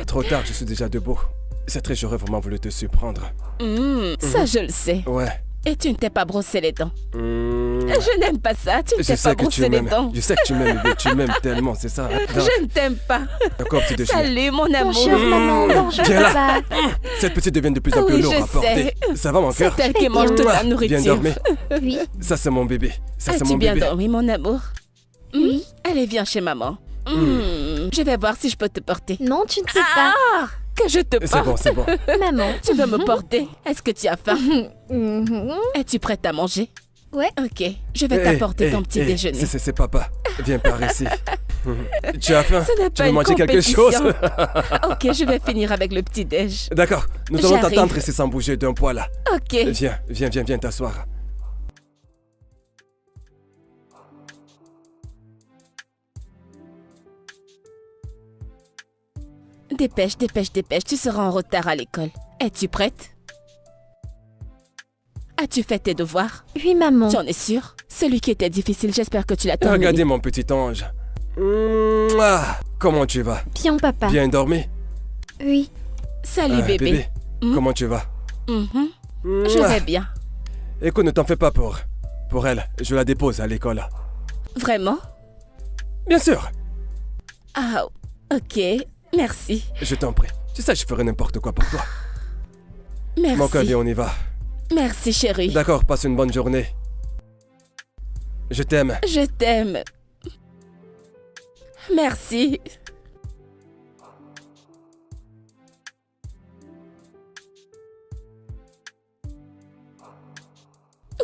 trop tard, je suis déjà debout. C'est très, j'aurais vraiment voulu te surprendre. Ça, je le sais. Ouais. Et tu ne t'es pas brossé les dents. Je n'aime pas ça. Tu ne Je t'es sais pas que tu brossé les m'aimes. dents. Je sais que tu m'aimes, bébé. Tu m'aimes tellement, c'est ça. Je ne t'aime pas. D'accord, petit déjeuner. Salut, mon amour. Bonjour maman, bonjour Viens là. papa. Cette petite devient de plus en plus Oui, lourde je à porter. sais. Ça va, mon C'est cœur? elle qui mange de la Bien nourriture. dormi. Oui, Ça, c'est mon bébé. Ça, c'est As-tu mon bien bébé. dormi, mon amour? oui. Allez, viens chez maman. Je vais voir si je peux te porter. Non, tu ne sais pas. Que je te C'est bon, porte. c'est bon. Maman. Tu veux me porter? Est-ce que tu as faim? Mhm. Es-tu prête à manger? Ouais. Ok, je vais t'apporter ton petit déjeuner. C'est papa. Viens par ici. Tu as faim? Ce n'est Tu pas veux une manger quelque compétition. chose? Ok, je vais finir avec le petit déj. D'accord. Nous allons J'arrive. t'attendre ici sans bouger d'un poil là. Ok. Viens t'asseoir. Dépêche, tu seras en retard à l'école. Es-tu prête? As-tu fait tes devoirs? Oui, maman. Tu en es sûre? Celui qui était difficile, j'espère que tu l'as terminé. Regardez mon petit ange. Comment tu vas? Bien, papa. Bien dormi? Oui. Salut bébé. Comment tu vas? Mhm. Je vais bien. Écoute, ne t'en fais pas pour elle. Je la dépose à l'école. Vraiment? Bien sûr. Ah, ok. Merci. Je t'en prie. Tu sais, je ferai n'importe quoi pour toi. Merci. Mon cœur, viens, on y va. Merci, chérie. D'accord, passe une bonne journée. Je t'aime. Je t'aime. Merci.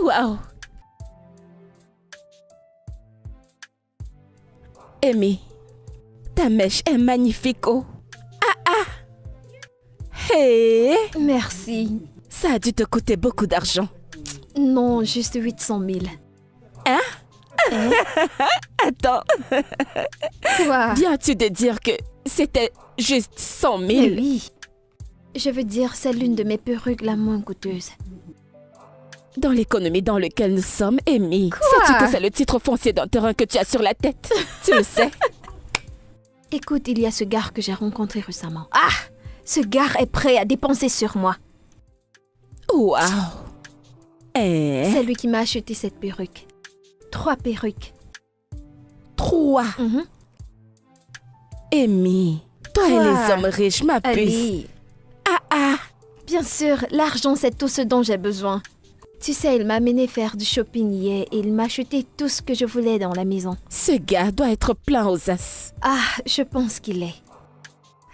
Waouh. Amy, ta mèche est magnifique, oh. Hey, Merci. ça a dû te coûter beaucoup d'argent. Non, juste 800 000. Attends, Quoi? viens-tu de dire que c'était juste 100 000? Mais oui. Je veux dire, c'est l'une de mes perruques la moins coûteuse. Dans l'économie dans laquelle nous sommes, Amy, sais-tu que c'est le titre foncier d'un terrain que tu as sur la tête? Tu le sais? Écoute, il y a ce gars que j'ai rencontré récemment. Ah! Ce gars est prêt à dépenser sur moi. Waouh! Eh? C'est lui qui m'a acheté cette perruque. 3 perruques. 3. Mhm. Amy, toi et Quoi? les hommes riches, ma puce. Allez. Bien sûr, l'argent c'est tout ce dont j'ai besoin. Tu sais, il m'a amené faire du shopping hier et il m'a acheté tout ce que je voulais dans la maison. Ce gars doit être plein aux as. Ah, je pense qu'il est.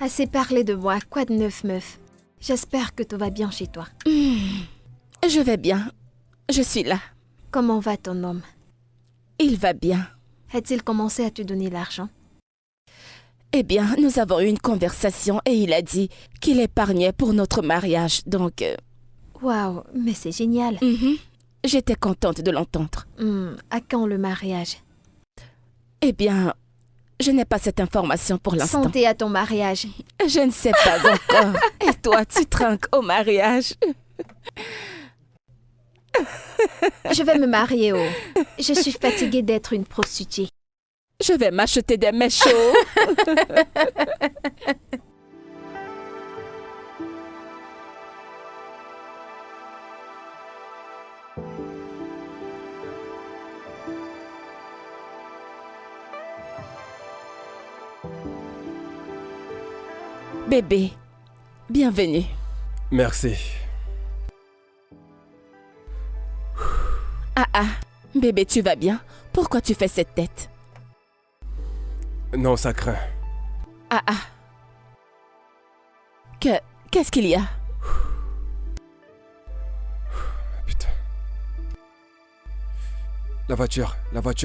Assez parlé de moi, quoi de neuf, meuf? J'espère que tout va bien chez toi. Je vais bien. Je suis là. Comment va ton homme? Il va bien. A-t-il commencé à te donner l'argent? Eh bien, nous avons eu une conversation et il a dit qu'il épargnait pour notre mariage. Donc, Waouh, mais c'est génial. j'étais contente de l'entendre. À quand le mariage? Eh bien, je n'ai pas cette information pour l'instant. Santé à ton mariage. Je ne sais pas encore. Et toi, tu trinques au mariage? Je vais me marier, oh. Je suis fatiguée d'être une prostituée. Je vais m'acheter des mèches chauds. Bébé, bienvenue. Merci. Bébé, tu vas bien? Pourquoi tu fais cette tête? Non, ça craint. Qu'est-ce qu'il y a? Putain. La voiture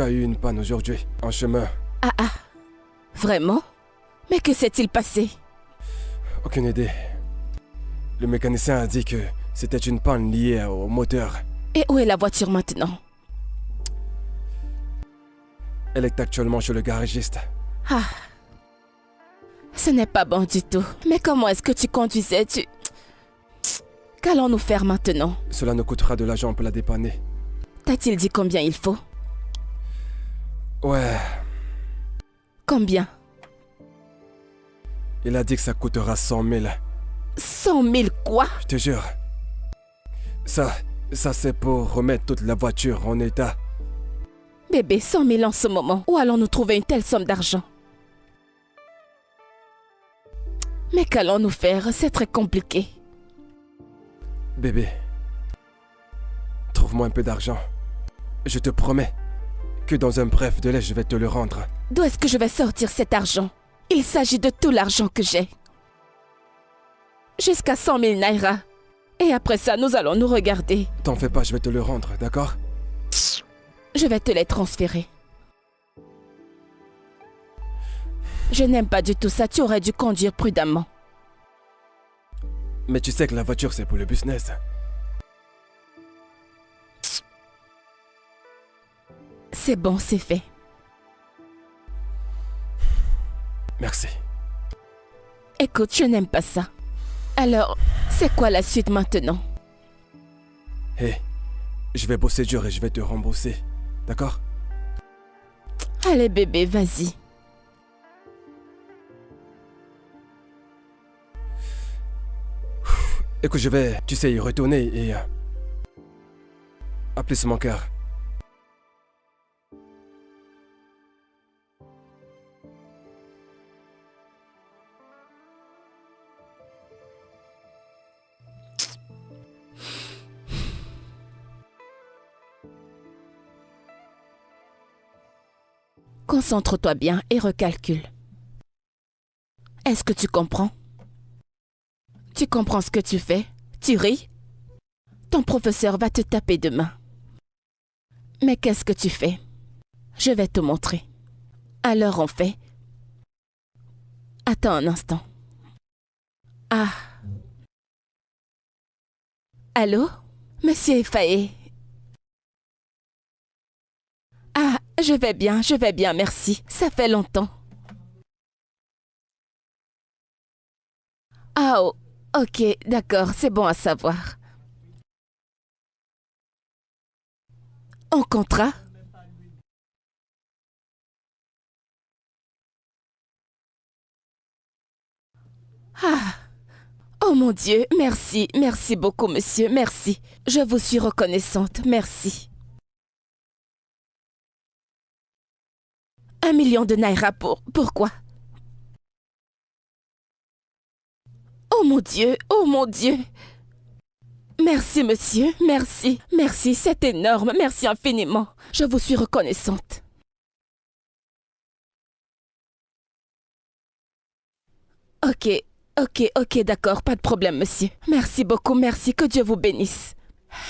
a eu une panne aujourd'hui, en chemin. Ah. Vraiment? Mais que s'est-il passé? Aucune idée. Le mécanicien a dit que c'était une panne liée au moteur. Et où est la voiture maintenant? Elle est actuellement chez le garagiste. Ah. Ce n'est pas bon du tout. Mais comment est-ce que tu conduisais? Qu'allons-nous faire maintenant? Cela nous coûtera de l'argent pour la dépanner. T'a-t-il dit combien il faut? Ouais, Combien? il a dit que ça coûtera 100 000. 100 000 quoi? Je te jure. Ça c'est pour remettre toute la voiture en état. Bébé, 100 000 en ce moment. Où allons-nous trouver une telle somme d'argent? Mais qu'allons-nous faire? C'est très compliqué. Bébé, trouve-moi un peu d'argent. Je te promets que dans un bref délai, je vais te le rendre. D'où est-ce que je vais sortir cet argent? Il s'agit de tout l'argent que j'ai. Jusqu'à 100 000 naira. Et après ça, nous allons nous regarder. T'en fais pas, je vais te le rendre, d'accord? Je vais te les transférer. Je n'aime pas du tout ça. Tu aurais dû conduire prudemment. Mais tu sais que la voiture, c'est pour le business. C'est bon, c'est fait. Merci. Écoute, je n'aime pas ça. Alors, c'est quoi la suite maintenant? Hé, je vais bosser dur et je vais te rembourser. D'accord? Allez bébé, vas-y. Écoute, je vais, tu sais, y retourner et... appeler sur mon cœur. Concentre-toi bien et recalcule. Est-ce que tu comprends? Tu comprends ce que tu fais? Tu ris? Ton professeur va te taper demain. Mais qu'est-ce que tu fais? Je vais te montrer. Alors on fait. Attends un instant. Ah. Allô? Monsieur Effaé. Ah, je vais bien, merci. Ça fait longtemps. Ah, oh, ok, d'accord, c'est bon à savoir. En contrat? Ah, oh mon Dieu, merci, merci beaucoup, monsieur, merci. Je vous suis reconnaissante, merci. 1 million de naira pourquoi? Oh mon Dieu, oh mon Dieu. Merci monsieur, merci, merci, c'est énorme, merci infiniment. Je vous suis reconnaissante. Ok, d'accord, pas de problème monsieur. Merci beaucoup, merci, que Dieu vous bénisse.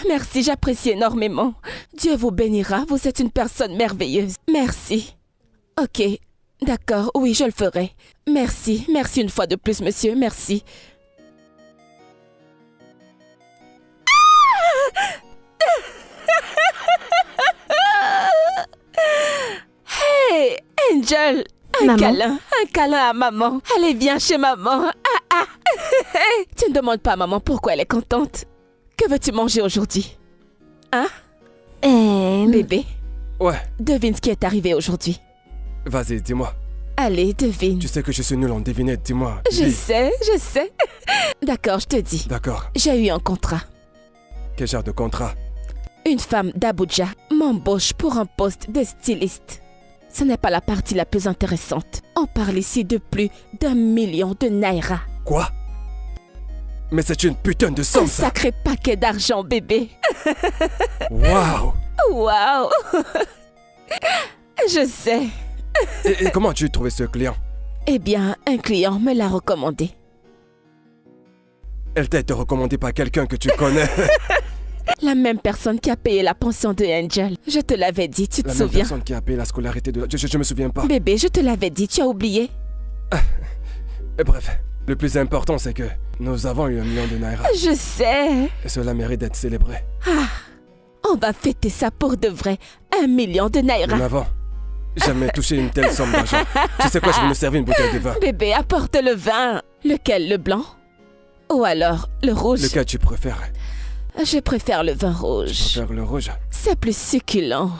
Merci, j'apprécie énormément. Dieu vous bénira, vous êtes une personne merveilleuse. Merci. Ok, d'accord, oui, je le ferai. Merci, merci une fois de plus, monsieur, merci. Hey, Angel, un câlin à maman. Allez, viens chez maman. Tu ne demandes pas à maman pourquoi elle est contente. Que veux-tu manger aujourd'hui? Hein? Bébé, Ouais, devine ce qui est arrivé aujourd'hui. vas-y, dis-moi. Allez, devine. Tu sais que je suis nul en devinette, dis-moi. Je Dis. sais. D'accord, je te dis. D'accord. J'ai eu un contrat. Quel genre de contrat? Une femme d'Abuja m'embauche pour un poste de styliste. Ce n'est pas la partie la plus intéressante. On parle ici de plus d'1 million de naira. Quoi? Mais c'est une putain de somme, Un ça! sacré paquet d'argent, bébé. Waouh! Waouh. Je sais. Et comment as-tu trouvé ce client? Eh bien, un client me l'a recommandé. Elle t'a été recommandée par quelqu'un que tu connais. La même personne qui a payé la pension de Angel. Je te l'avais dit, tu te La même souviens? personne qui a payé la scolarité de... Je me souviens pas. Bébé, je te l'avais dit, tu as oublié? Et bref, le plus important c'est que nous avons eu 1 million de naira. Je sais. Et cela mérite d'être célébré. On va fêter ça pour de vrai. 1 million de Nous naira. n'avons jamais touché une telle somme d'argent. Tu sais quoi, je vais me servir une bouteille de vin. Bébé, apporte le vin. Lequel, le blanc? Ou alors le rouge? Lequel tu préfères? Je préfère le vin Je rouge. préfère le rouge. C'est plus succulent.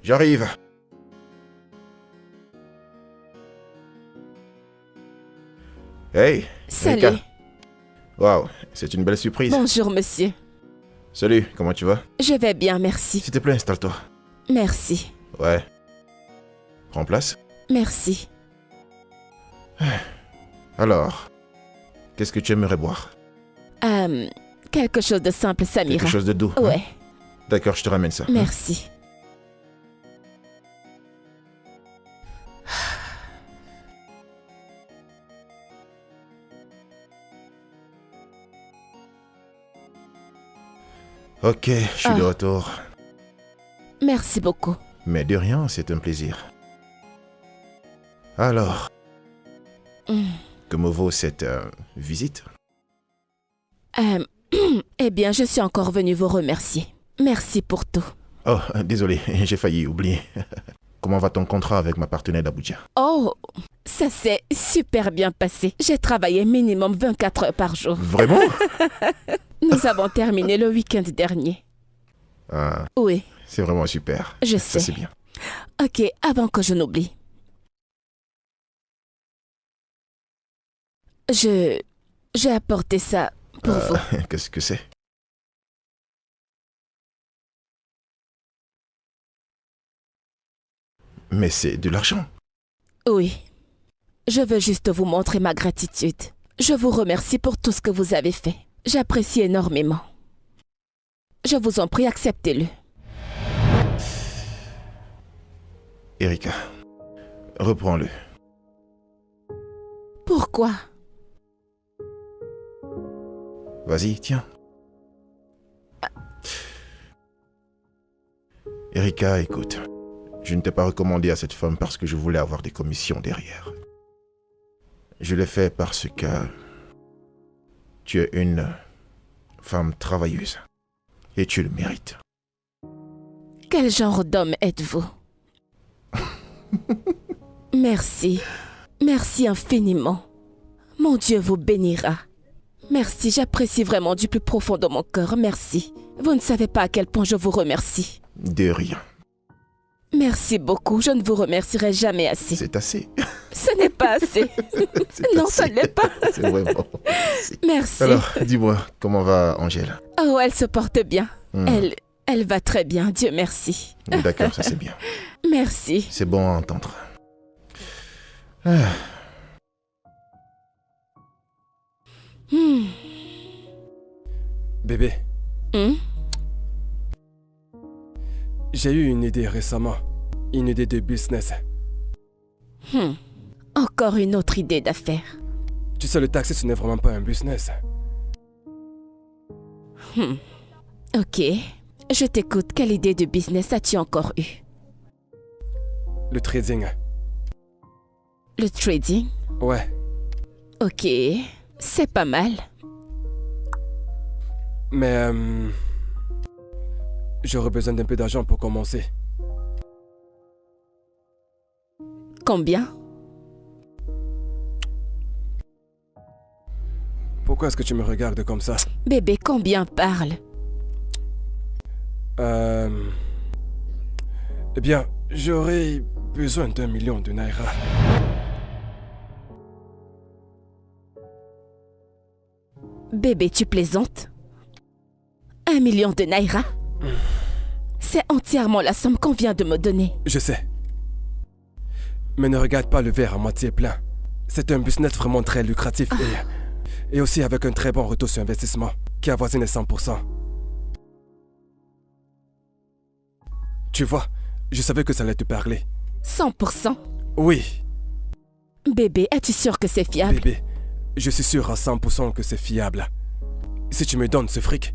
J'arrive. Hey, Salut. Erika. Waouh, c'est une belle surprise. Bonjour, monsieur. Salut, comment tu vas? Je vais bien, merci. S'il te plaît, installe-toi. Merci. Ouais. Prends place. Merci. Alors, qu'est-ce que tu aimerais boire? Quelque chose de simple, Samira. Quelque chose de doux. hein? Ouais, D'accord, je te ramène ça. merci. Ok, je suis de retour. Merci beaucoup. Mais de rien, c'est un plaisir. Alors, que me vaut cette visite? Eh bien, je suis encore venue vous remercier. Merci pour tout. Oh, désolé, j'ai failli oublier. Comment va ton contrat avec ma partenaire d'Abuja? Oh, ça s'est super bien passé. J'ai travaillé minimum 24 heures par jour. Vraiment? Nous avons terminé le week-end dernier. Ah, Oui, c'est vraiment super. je Ça, sais. c'est bien. Ok, avant que je n'oublie. J'ai apporté ça pour vous. Qu'est-ce que c'est? Mais c'est de l'argent. Oui. Je veux juste vous montrer ma gratitude. Je vous remercie pour tout ce que vous avez fait. J'apprécie énormément. Je vous en prie, acceptez-le. Erika, reprends-le. Pourquoi? Vas-y, tiens. Erika, écoute. Je ne t'ai pas recommandé à cette femme parce que je voulais avoir des commissions derrière. Je l'ai fait parce que tu es une femme travailleuse et tu le mérites. Quel genre d'homme êtes-vous? Merci. Merci infiniment. Mon Dieu vous bénira. Merci, j'apprécie vraiment du plus profond de mon cœur. Merci. Vous ne savez pas à quel point je vous remercie. De rien. Merci beaucoup, je ne vous remercierai jamais assez. C'est assez. Ce n'est pas assez. C'est Non, assez. ça ne l'est pas. C'est vraiment assez. Merci. Alors, dis-moi, comment va Angèle? Oh, elle se porte bien. Hmm. Elle va très bien, Dieu merci. D'accord, ça c'est bien. Merci. C'est bon à entendre. Ah, Hmm. Bébé, Hmm? j'ai eu une idée récemment. Une idée de business. Hmm. Encore une autre idée d'affaires. Tu sais, le taxi, ce n'est vraiment pas un business. Ok. Je t'écoute. Quelle idée de business as-tu encore eu? Le trading. Le trading? Ouais. Ok. C'est pas mal. Mais j'aurais besoin d'un peu d'argent pour commencer. Combien? Pourquoi est-ce que tu me regardes comme ça? Bébé, combien parle? Eh bien, j'aurais besoin d'1 million de naira. Bébé, tu plaisantes? 1 million de naira? C'est entièrement la somme qu'on vient de me donner. Je sais. Mais ne regarde pas le verre à moitié plein. C'est un business vraiment très lucratif et aussi avec un très bon retour sur investissement qui avoisine les 100%. Tu vois, je savais que ça allait te parler. 100%. Oui, Bébé, es-tu sûr que c'est fiable? bébé, je suis sûr à 100% que c'est fiable. Si tu me donnes ce fric,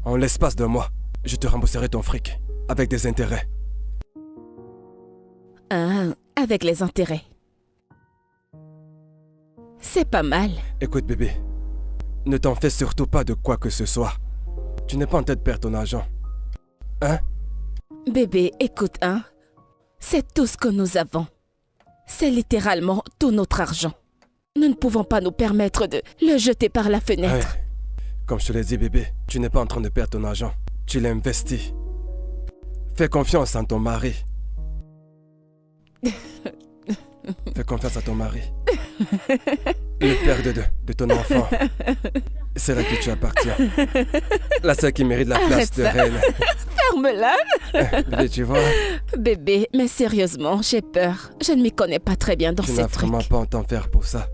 en l'espace d'un mois, je te rembourserai ton fric, avec des intérêts. Ah, avec les intérêts. C'est pas mal. Écoute bébé, ne t'en fais surtout pas de quoi que ce soit. Tu n'es pas en train de perdre ton argent. Hein? Bébé, écoute, hein. C'est tout ce que nous avons. C'est littéralement tout notre argent. Nous ne pouvons pas nous permettre de le jeter par la fenêtre. Ouais. Comme je te l'ai dit bébé, tu n'es pas en train de perdre ton argent. Tu l'as investi. Fais confiance en ton mari. Fais confiance à ton mari. Le père de ton enfant. C'est là que tu appartiens. La seule qui mérite la place Arrête de ça. reine. Ferme-la. Bébé, tu vois, Bébé, mais sérieusement, j'ai peur. Je ne m'y connais pas très bien dans tu ces n'as trucs. vraiment pas à t'en faire pour ça.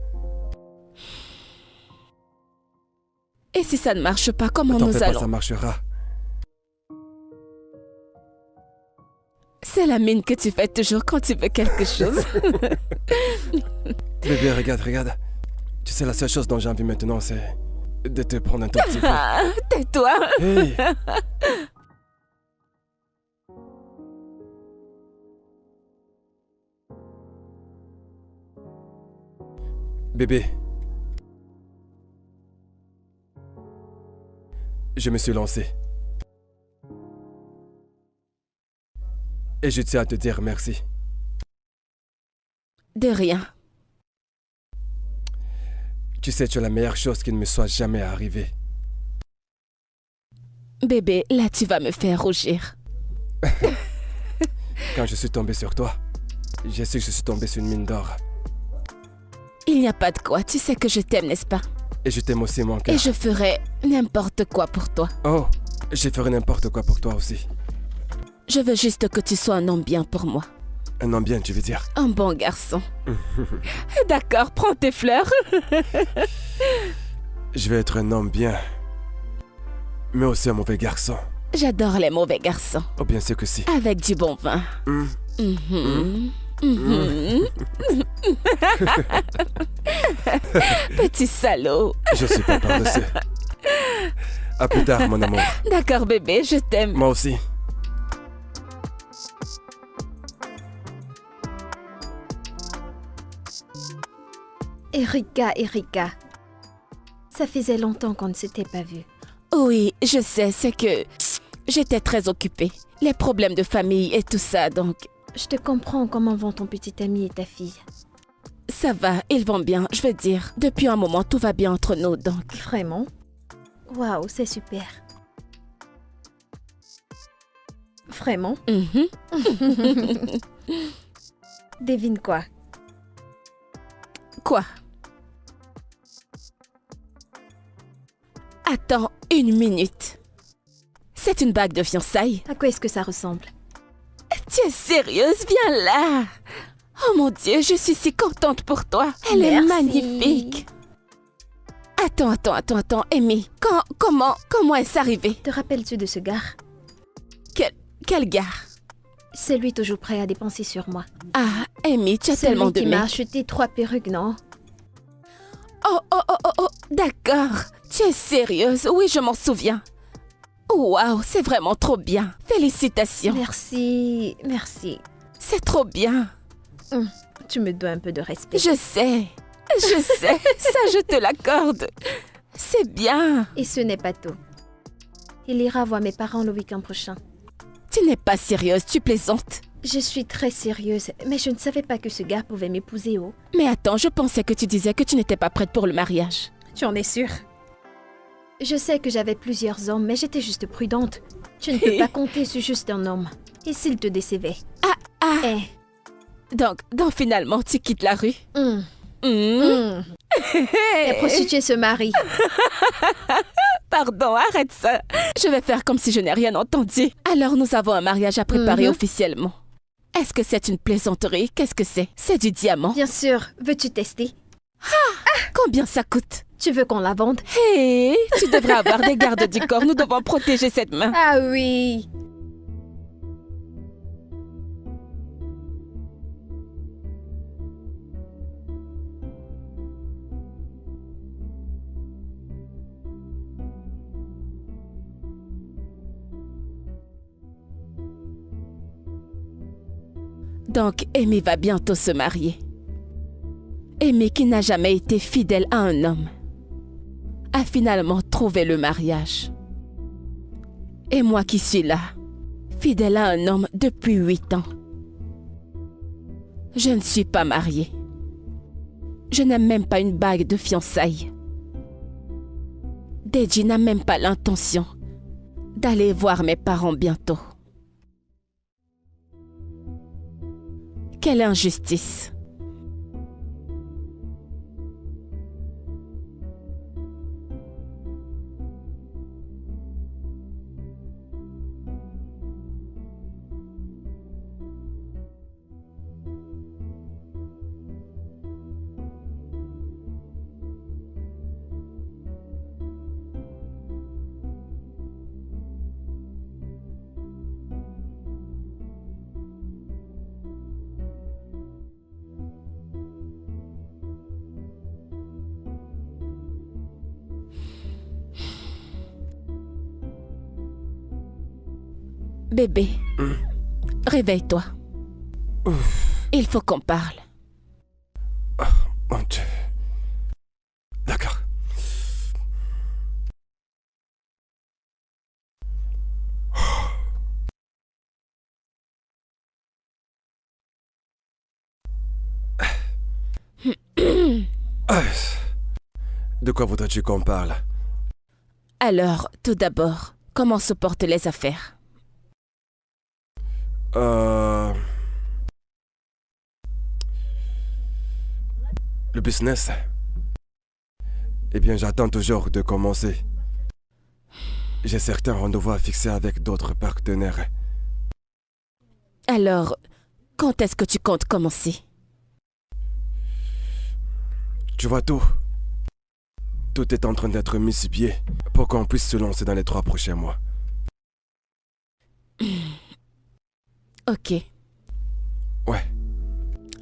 Et si ça ne marche pas, comment T'en nous fais pas, allons? ça marchera. C'est la mine que tu fais toujours quand tu veux quelque chose. Bébé, regarde. Tu sais, la seule chose dont j'ai envie maintenant, c'est de te prendre un tout petit peu. Ah, tais-toi. Hey! Bébé. Je me suis lancé. Et je tiens à te dire merci. De rien. Tu sais, tu es la meilleure chose qui ne me soit jamais arrivée. Bébé, là tu vas me faire rougir. Quand je suis tombé sur toi, j'ai su que je suis tombé sur une mine d'or. Il n'y a pas de quoi, tu sais que je t'aime, n'est-ce pas? Et je t'aime aussi, mon cœur. Et je ferai n'importe quoi pour toi. Oh, je ferai n'importe quoi pour toi aussi. Je veux juste que tu sois un homme bien pour moi. Un homme bien, tu veux dire? Un bon garçon. D'accord, prends tes fleurs. Je vais être un homme bien. Mais aussi un mauvais garçon. J'adore les mauvais garçons. Oh, bien sûr que si. Avec du bon vin. Hum. Mhm. Mhm. Petit salaud. Je suis pas par-dessus. À plus tard, mon amour. D'accord, bébé, je t'aime. Moi aussi. Erika. Ça faisait longtemps qu'on ne s'était pas vus. Oui, je sais, c'est que j'étais très occupée. Les problèmes de famille et tout ça, donc Je te comprends. Comment vont ton petit ami et ta fille? ça va, ils vont bien. Je veux dire, depuis un moment, tout va bien entre nous, donc... Vraiment? Waouh, c'est super. Vraiment? Mhm. Devine quoi? Quoi? Attends une minute. C'est une bague de fiançailles? À quoi est-ce que ça ressemble? Tu es sérieuse? Viens là! Oh mon Dieu, je suis si contente pour toi. Elle est Merci. magnifique. Attends, Amy. Comment est-ce arrivé? Te rappelles-tu de ce gars? Quel gars? C'est lui toujours prêt à dépenser sur moi. Ah, Amy, tu as C'est tellement lui de qui m'a mecs. acheté 3 perruques, non? Oh, d'accord. Tu es sérieuse? Oui, je m'en souviens. Waouh, c'est vraiment trop bien. Félicitations. Merci. C'est trop bien. Tu me dois un peu de respect. Je sais. Ça, je te l'accorde. C'est bien. Et ce n'est pas tout. Il ira voir mes parents le week-end prochain. Tu n'es pas sérieuse, tu plaisantes. Je suis très sérieuse, mais je ne savais pas que ce gars pouvait m'épouser, oh. Mais attends, je pensais que tu disais que tu n'étais pas prête pour le mariage. Tu en es sûre? Je sais que j'avais plusieurs hommes, mais j'étais juste prudente. Tu ne peux pas compter sur juste un homme. Et s'il te décevait? Ah. Eh. Donc finalement, tu quittes la rue. hum, Hmm. hum. La prostituée se marie. Pardon, arrête ça. Je vais faire comme si je n'ai rien entendu. Alors nous avons un mariage à préparer Mhm. officiellement. Est-ce que c'est une plaisanterie? Qu'est-ce que c'est? C'est du diamant. Bien sûr. Veux-tu tester? Combien ça coûte? Tu veux qu'on la vende? Hé, tu devrais avoir des gardes du corps. Nous devons protéger cette main. Ah oui. Donc, Amy va bientôt se marier. Amy, qui n'a jamais été fidèle à un homme, a finalement trouvé le mariage. Et moi qui suis là, fidèle à un homme depuis 8 ans. Je ne suis pas mariée. Je n'ai même pas une bague de fiançailles. Deji n'a même pas l'intention d'aller voir mes parents bientôt. Quelle injustice! Bébé, réveille-toi. Il faut qu'on parle. Mon Dieu. D'accord. De quoi voudrais-tu qu'on parle? Alors, tout d'abord, comment se portent les affaires? Le business. Eh bien, j'attends toujours de commencer. J'ai certains rendez-vous à fixer avec d'autres partenaires. Alors, quand est-ce que tu comptes commencer? Tu vois tout. Tout est en train d'être mis sur pied pour qu'on puisse se lancer dans les 3 prochains mois. Ok. Ouais.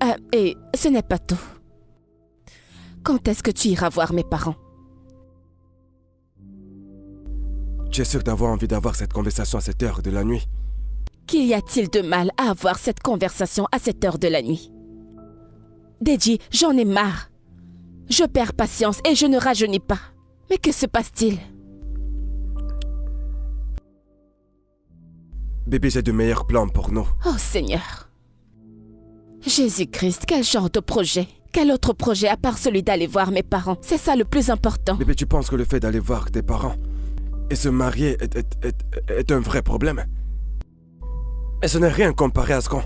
Ah, et ce n'est pas tout. Quand est-ce que tu iras voir mes parents? Tu es sûr d'avoir envie d'avoir cette conversation à cette heure de la nuit? Qu'y a-t-il de mal à avoir cette conversation à cette heure de la nuit? Deji, j'en ai marre. Je perds patience et je ne rajeunis pas. Mais que se passe-t-il? Bébé, j'ai de meilleurs plans pour nous. Oh Seigneur. Jésus-Christ, quel genre de projet? Quel autre projet à part celui d'aller voir mes parents? C'est ça le plus important. Bébé, tu penses que le fait d'aller voir tes parents et se marier est un vrai problème? Et ce n'est rien comparé à ce qu'on...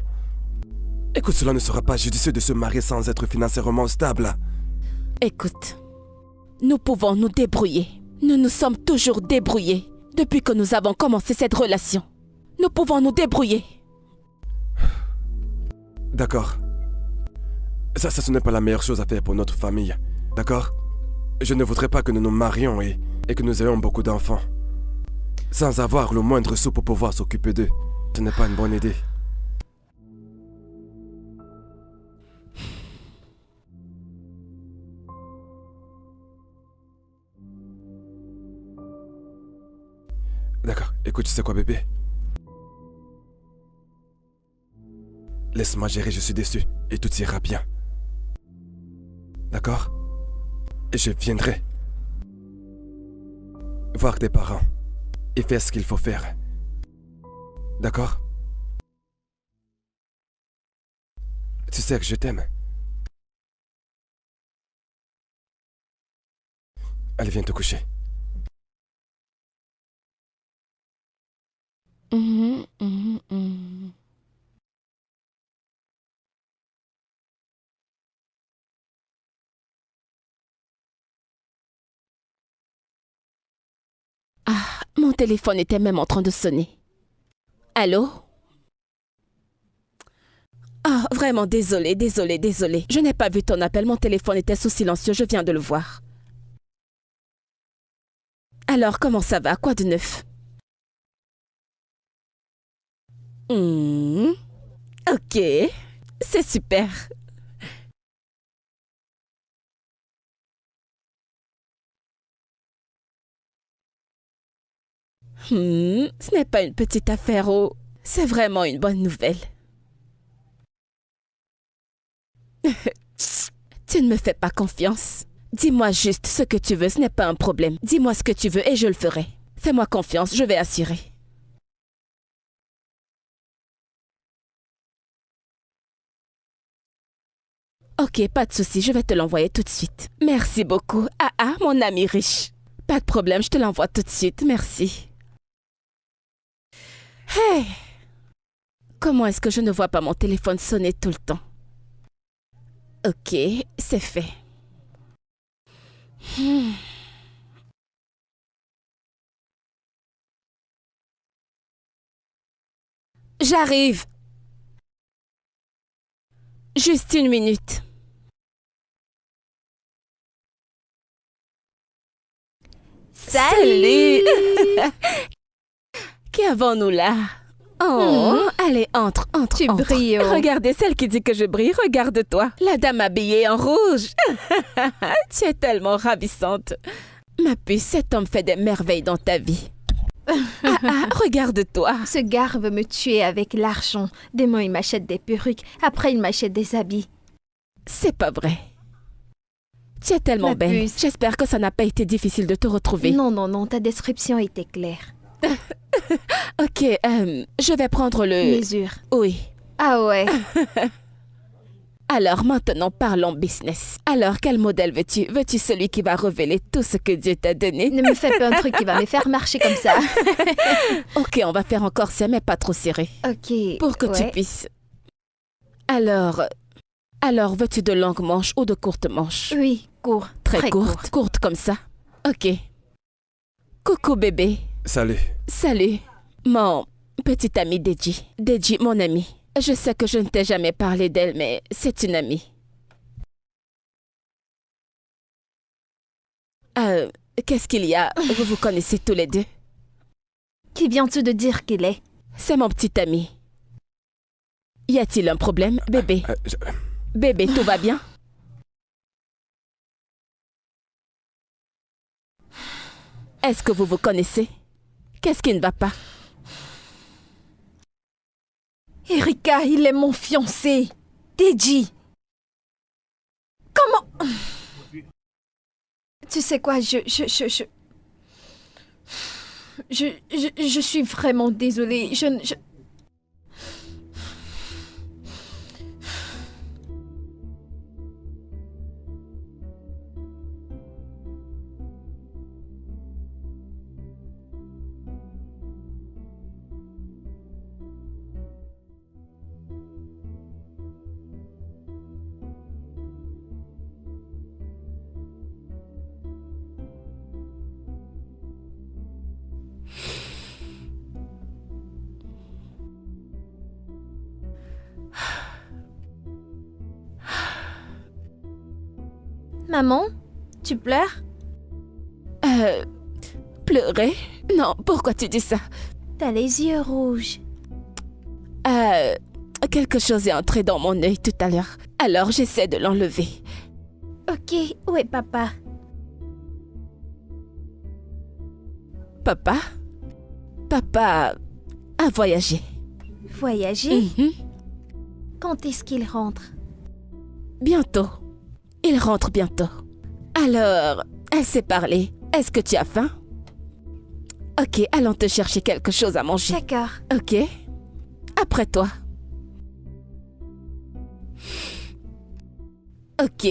Écoute, cela ne sera pas judicieux de se marier sans être financièrement stable. Écoute, nous pouvons nous débrouiller. Nous nous sommes toujours débrouillés depuis que nous avons commencé cette relation. Nous pouvons nous débrouiller. D'accord. Ça, ce n'est pas la meilleure chose à faire pour notre famille. D'accord? Je ne voudrais pas que nous nous marions et que nous ayons beaucoup d'enfants. Sans avoir le moindre sou pour pouvoir s'occuper d'eux. Ce n'est pas une bonne idée. D'accord. Écoute, tu sais quoi, bébé? Laisse-moi gérer, je suis déçu. Et tout ira bien. D'accord? Et je viendrai voir tes parents et faire ce qu'il faut faire. D'accord? Tu sais que je t'aime. Allez, viens te coucher. Ah, mon téléphone était même en train de sonner. Allô? Ah, vraiment désolée. Je n'ai pas vu ton appel, mon téléphone était sous silencieux, je viens de le voir. Alors, comment ça va? Quoi de neuf? Ok, c'est super. Ce n'est pas une petite affaire, oh. C'est vraiment une bonne nouvelle. Tu ne me fais pas confiance. Dis-moi juste ce que tu veux, ce n'est pas un problème. Dis-moi ce que tu veux et je le ferai. Fais-moi confiance, je vais assurer. Ok, pas de souci, je vais te l'envoyer tout de suite. Merci beaucoup. Ah, mon ami riche. Pas de problème, je te l'envoie tout de suite, merci. Hey! Comment est-ce que je ne vois pas mon téléphone sonner tout le temps? Ok, c'est fait. J'arrive. Juste une minute. Salut! Qui avons-nous là? Oh, allez, entre. Tu brilles, oh. Regardez celle qui dit que je brille, regarde-toi. La dame habillée en rouge. Tu es tellement ravissante. Ma puce, cet homme fait des merveilles dans ta vie. Regarde-toi. Ce gars veut me tuer avec l'argent. Demain, il m'achète des perruques. Après, il m'achète des habits. C'est pas vrai. Tu es tellement Ma belle. puce. J'espère que ça n'a pas été difficile de te retrouver. Non, ta description était claire. Ok, je vais prendre le... Mesure. Oui. Ah ouais. Alors maintenant, parlons business. Alors, quel modèle veux-tu? Veux-tu celui qui va révéler tout ce que Dieu t'a donné? Ne me fais pas un truc qui va me faire marcher comme ça. Ok, on va faire encore ça, mais pas trop serré. Ok. Pour que tu ouais. puisses... Alors, veux-tu de longues manches ou de courtes manches? Oui, court. Très courtes. Courtes comme ça. Ok. Coucou bébé. Salut. Salut. Mon petit ami Deji. Deji, mon ami. Je sais que je ne t'ai jamais parlé d'elle, mais c'est une amie. Qu'est-ce qu'il y a? Vous vous connaissez tous les deux? Qui viens-tu de dire qu'il est? C'est mon petit ami. Y a-t-il un problème, bébé? Bébé, tout va bien? Est-ce que vous vous connaissez? Qu'est-ce qui ne va pas? Erika, il est mon fiancé. Deji. Comment? Tu sais quoi, je suis vraiment désolée. Maman, tu pleures? Pleurer? Non, pourquoi tu dis ça? T'as les yeux rouges. Quelque chose est entré dans mon œil tout à l'heure. Alors j'essaie de l'enlever. Ok, où est papa? Papa? Papa a voyagé. Voyager? Mhm. Quand est-ce qu'il rentre? Bientôt. Il rentre bientôt. Alors, elle s'est parlé. Est-ce que tu as faim? Ok, allons te chercher quelque chose à manger. D'accord. Ok. Après toi. Ok.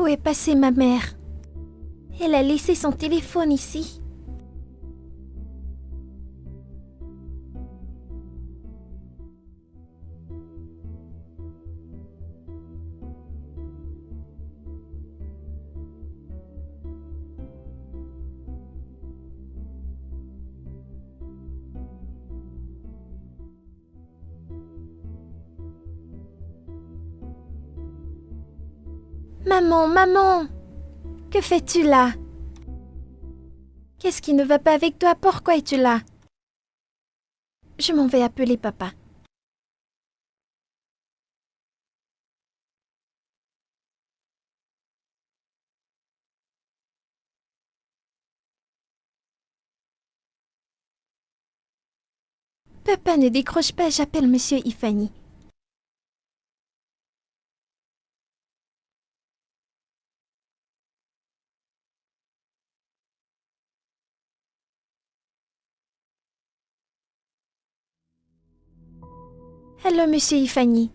Où est passée ma mère? Elle a laissé son téléphone ici. Maman, maman! Que fais-tu là? Qu'est-ce qui ne va pas avec toi? Pourquoi es-tu là? Je m'en vais appeler papa. Papa, ne décroche pas, j'appelle Monsieur Ifani. Allô, Monsieur Ifani.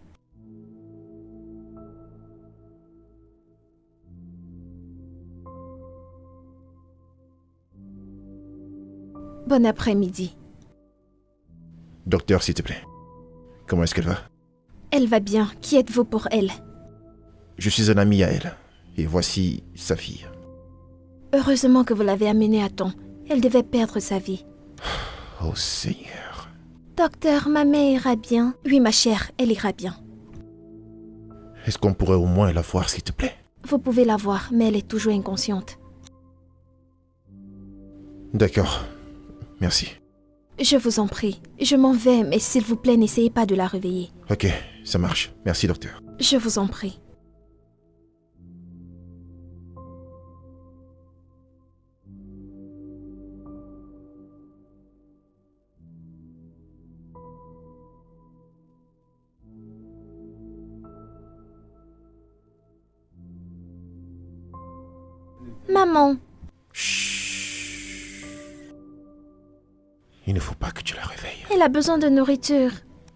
Bon après-midi. Docteur, s'il te plaît. Comment est-ce qu'elle va? Elle va bien. Qui êtes-vous pour elle? Je suis un ami à elle. Et voici sa fille. Heureusement que vous l'avez amenée à temps. Elle devait perdre sa vie. Oh Seigneur. Docteur, ma mère ira bien. Oui, ma chère, elle ira bien. Est-ce qu'on pourrait au moins la voir, s'il te plaît? Vous pouvez la voir, mais elle est toujours inconsciente. D'accord. Merci. Je vous en prie. Je m'en vais, mais s'il vous plaît, n'essayez pas de la réveiller. Ok, ça marche. Merci, docteur. Je vous en prie. Maman, Chut. Il ne faut pas que tu la réveilles. elle a besoin de nourriture.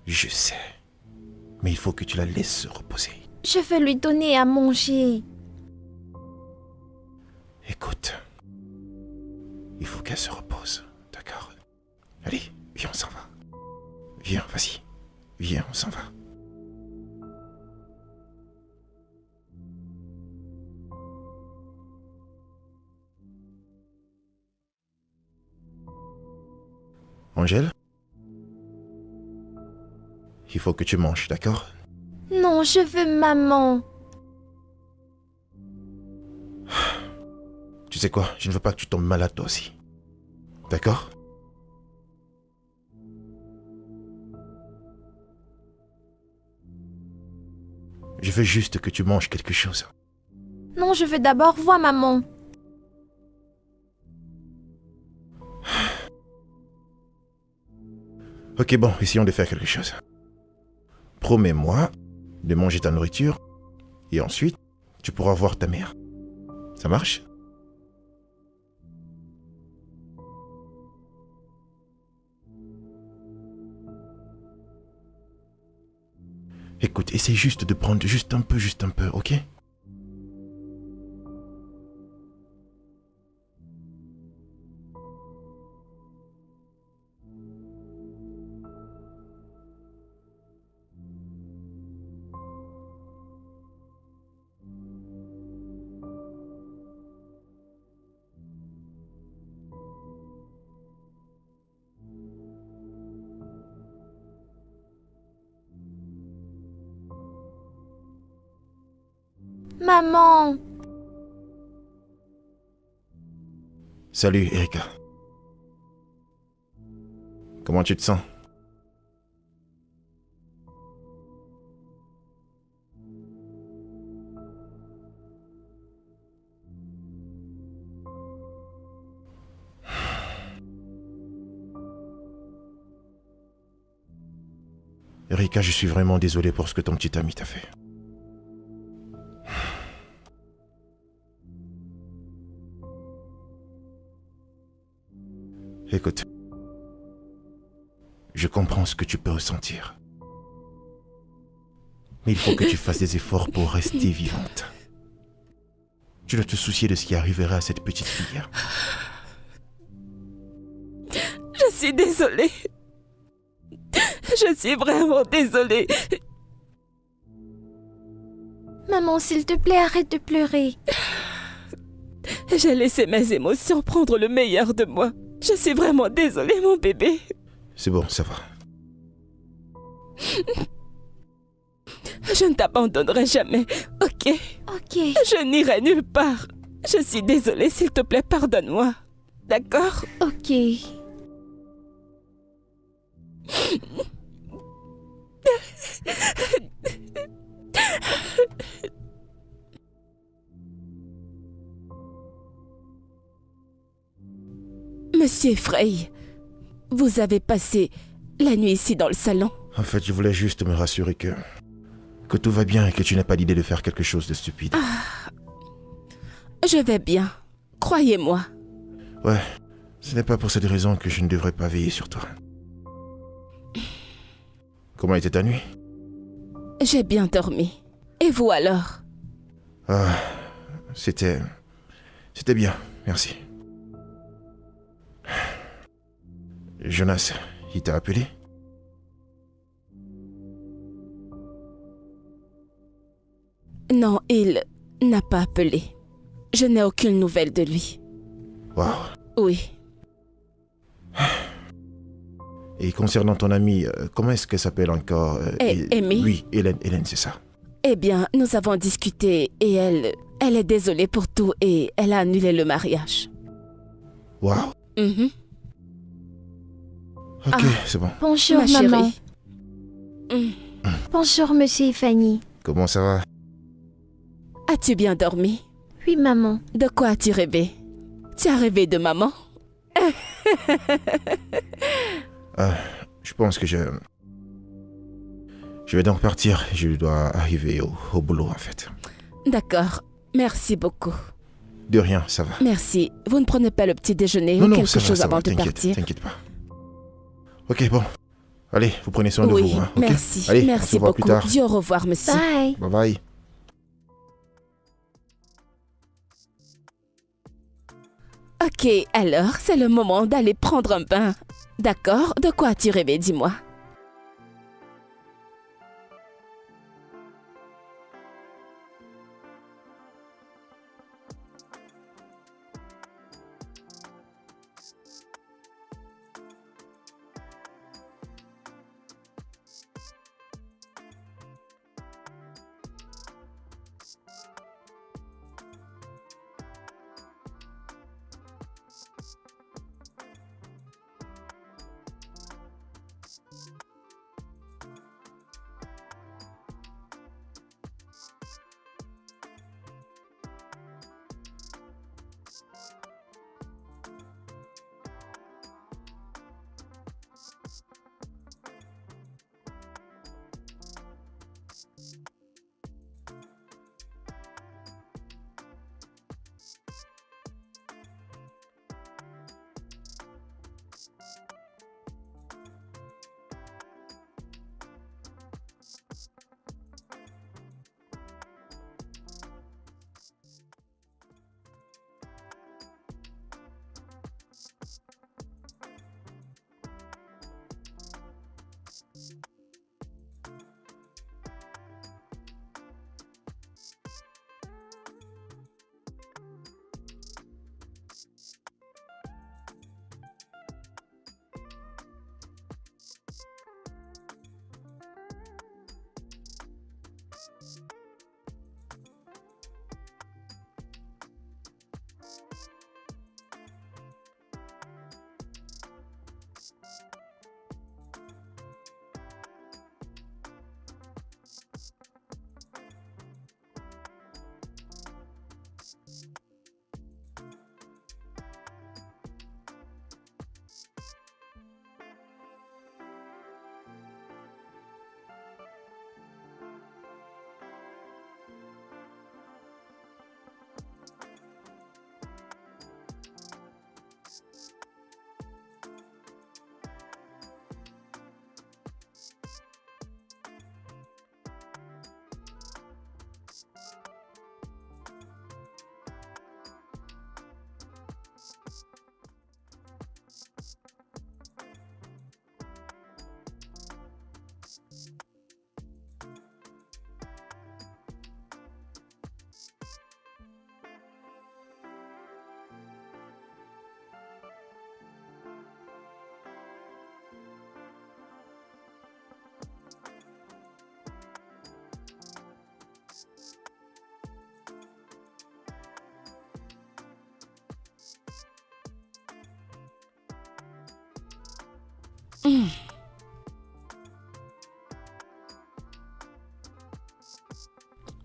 Je sais. Mais il faut que tu la laisses se reposer. Je veux lui donner à manger. Écoute. Il faut qu'elle se repose. D'accord? Allez, viens, on s'en va. Viens, vas-y. Viens, on s'en va. Angèle? Il faut que tu manges, d'accord? Non, je veux maman. Tu sais quoi? Je ne veux pas que tu tombes malade toi aussi. D'accord? Je veux juste que tu manges quelque chose. Non, je veux d'abord voir maman. Ok, bon, essayons de faire quelque chose. Promets-moi de manger ta nourriture et ensuite, tu pourras voir ta mère. Ça marche? Écoute, essaye juste de prendre juste un peu, ok? Maman. Salut, Erika. Comment tu te sens? Erika, je suis vraiment désolé pour ce que ton petit ami t'a fait. Écoute, je comprends ce que tu peux ressentir. Mais il faut que tu fasses des efforts pour rester vivante. Tu dois te soucier de ce qui arriverait à cette petite fille. Je suis désolée. Je suis vraiment désolée. Maman, s'il te plaît, arrête de pleurer. J'ai laissé mes émotions prendre le meilleur de moi. Je suis vraiment désolée, mon bébé. C'est bon, ça va. Je ne t'abandonnerai jamais, ok? Ok. Je n'irai nulle part. Je suis désolée, s'il te plaît, pardonne-moi. D'accord? Ok. Monsieur Frey, vous avez passé la nuit ici dans le salon. En fait, je voulais juste me rassurer que tout va bien et que tu n'as pas l'idée de faire quelque chose de stupide. Je vais bien, croyez-moi. Ouais, ce n'est pas pour cette raison que je ne devrais pas veiller sur toi. Comment était ta nuit? J'ai bien dormi. Et vous alors? Ah, c'était bien, merci. Jonas, il t'a appelé? Non, il n'a pas appelé. Je n'ai aucune nouvelle de lui. Waouh. Oui. Et concernant ton amie, comment est-ce qu'elle s'appelle encore? Amy? Oui, Hélène, c'est ça. Eh bien, nous avons discuté et elle est désolée pour tout et elle a annulé le mariage. Waouh. Mhm. Ok, c'est bon. Bonjour, Ma maman. chérie. Mm. Bonjour, monsieur et Fanny. Comment ça va? As-tu bien dormi? Oui, maman. De quoi as-tu rêvé? Tu as rêvé de maman? Je pense que je vais donc partir. Je dois arriver au boulot, en fait. D'accord. Merci beaucoup. De rien, ça va. Merci. Vous ne prenez pas le petit déjeuner Non, ou non, quelque ça va, chose ça avant va, de partir? t'inquiète pas. Ok, bon. Allez, vous prenez soin de Oui, vous, hein, ok? merci. Allez, on Merci se voit beaucoup. plus tard. Dis au revoir, monsieur. Bye. Bye bye. Ok, alors, c'est le moment d'aller prendre un bain. D'accord? De quoi as-tu rêvé, dis-moi?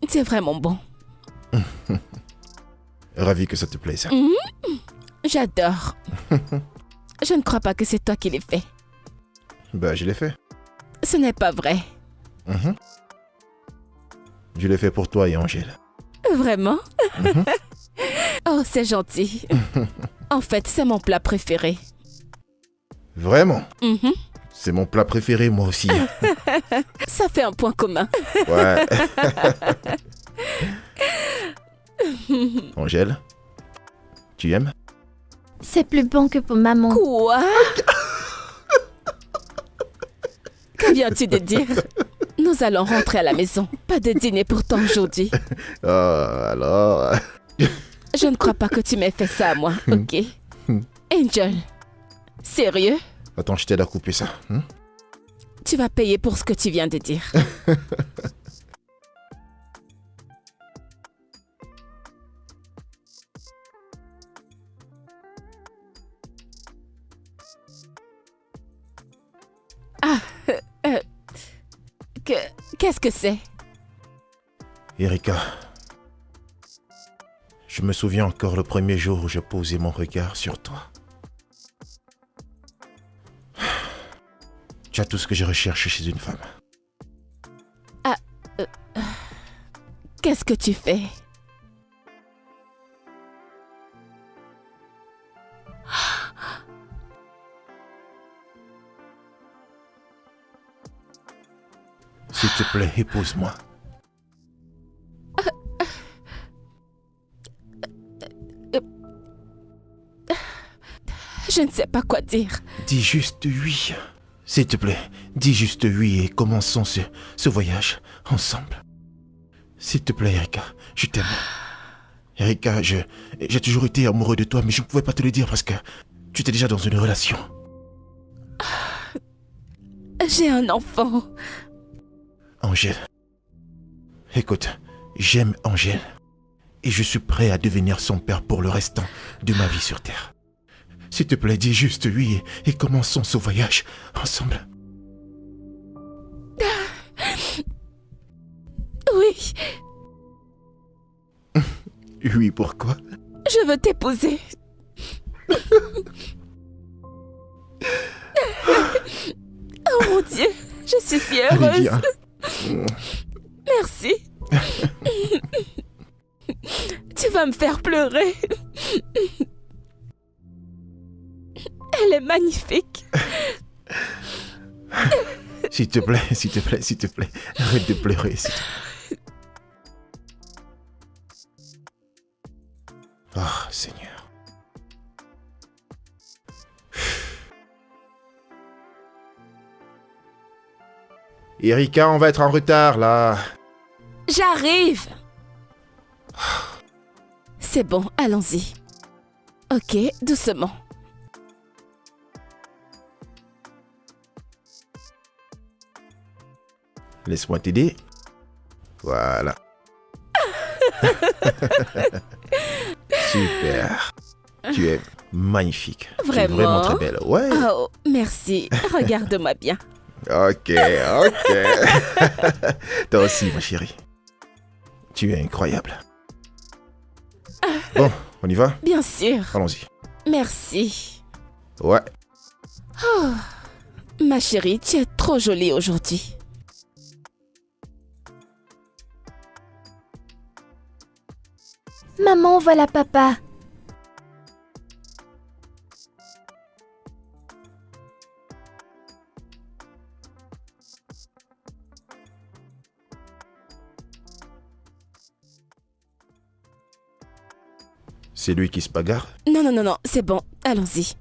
C'est vraiment bon. Ravi que ça te plaise. J'adore. Je ne crois pas que c'est toi qui l'ai fait. Bah, je l'ai fait. Ce n'est pas vrai. Je l'ai fait pour toi et Angèle. Vraiment? Oh, c'est gentil. En fait, c'est mon plat préféré. Vraiment? C'est mon plat préféré, moi aussi. Ça fait un point commun. Ouais. Angèle, tu aimes? C'est plus bon que pour maman. Quoi? Que viens-tu de dire? Nous allons rentrer à la maison. Pas de dîner pour toi aujourd'hui. Oh, alors... Je ne crois pas que tu m'aies fait ça à moi, ok? Angel, sérieux? Attends, je t'aide à couper ça. Tu vas payer pour ce que tu viens de dire. Qu'est-ce que c'est? Erika, je me souviens encore le premier jour où je posais mon regard sur toi. Tu as tout ce que je recherche chez une femme. Qu'est-ce que tu fais? S'il te plaît, épouse-moi. Je ne sais pas quoi dire. Dis juste oui. S'il te plaît, dis juste oui et commençons ce voyage ensemble. S'il te plaît, Erika, je t'aime. Erika, j'ai toujours été amoureux de toi, mais je ne pouvais pas te le dire parce que tu étais déjà dans une relation. J'ai un enfant. Angèle. Écoute, j'aime Angèle. Et je suis prêt à devenir son père pour le restant de ma vie sur Terre. S'il te plaît, dis juste oui et commençons ce voyage ensemble. Oui, Oui, pourquoi? je veux t'épouser. Oh mon Dieu, je suis si Allez, heureuse. viens. Merci. Tu vas me faire pleurer. Elle est magnifique. S'il te plaît, s'il te plaît, s'il te plaît. Arrête de pleurer, s'il te plaît. Oh, Seigneur. Erika, on va être en retard, là. J'arrive. C'est bon, allons-y. Ok, doucement. Laisse-moi t'aider. Voilà. Super. Tu es magnifique. Tu es Vraiment? vraiment très belle. Ouais. Oh, merci. Regarde-moi bien. Ok, ok. Toi aussi, ma chérie. Tu es incroyable. Bon, on y va? Bien sûr. Allons-y. Merci. Ouais. Ma chérie, tu es trop jolie aujourd'hui. Maman, voilà papa. C'est lui qui se bagarre? Non, non, non, non, c'est bon, allons-y.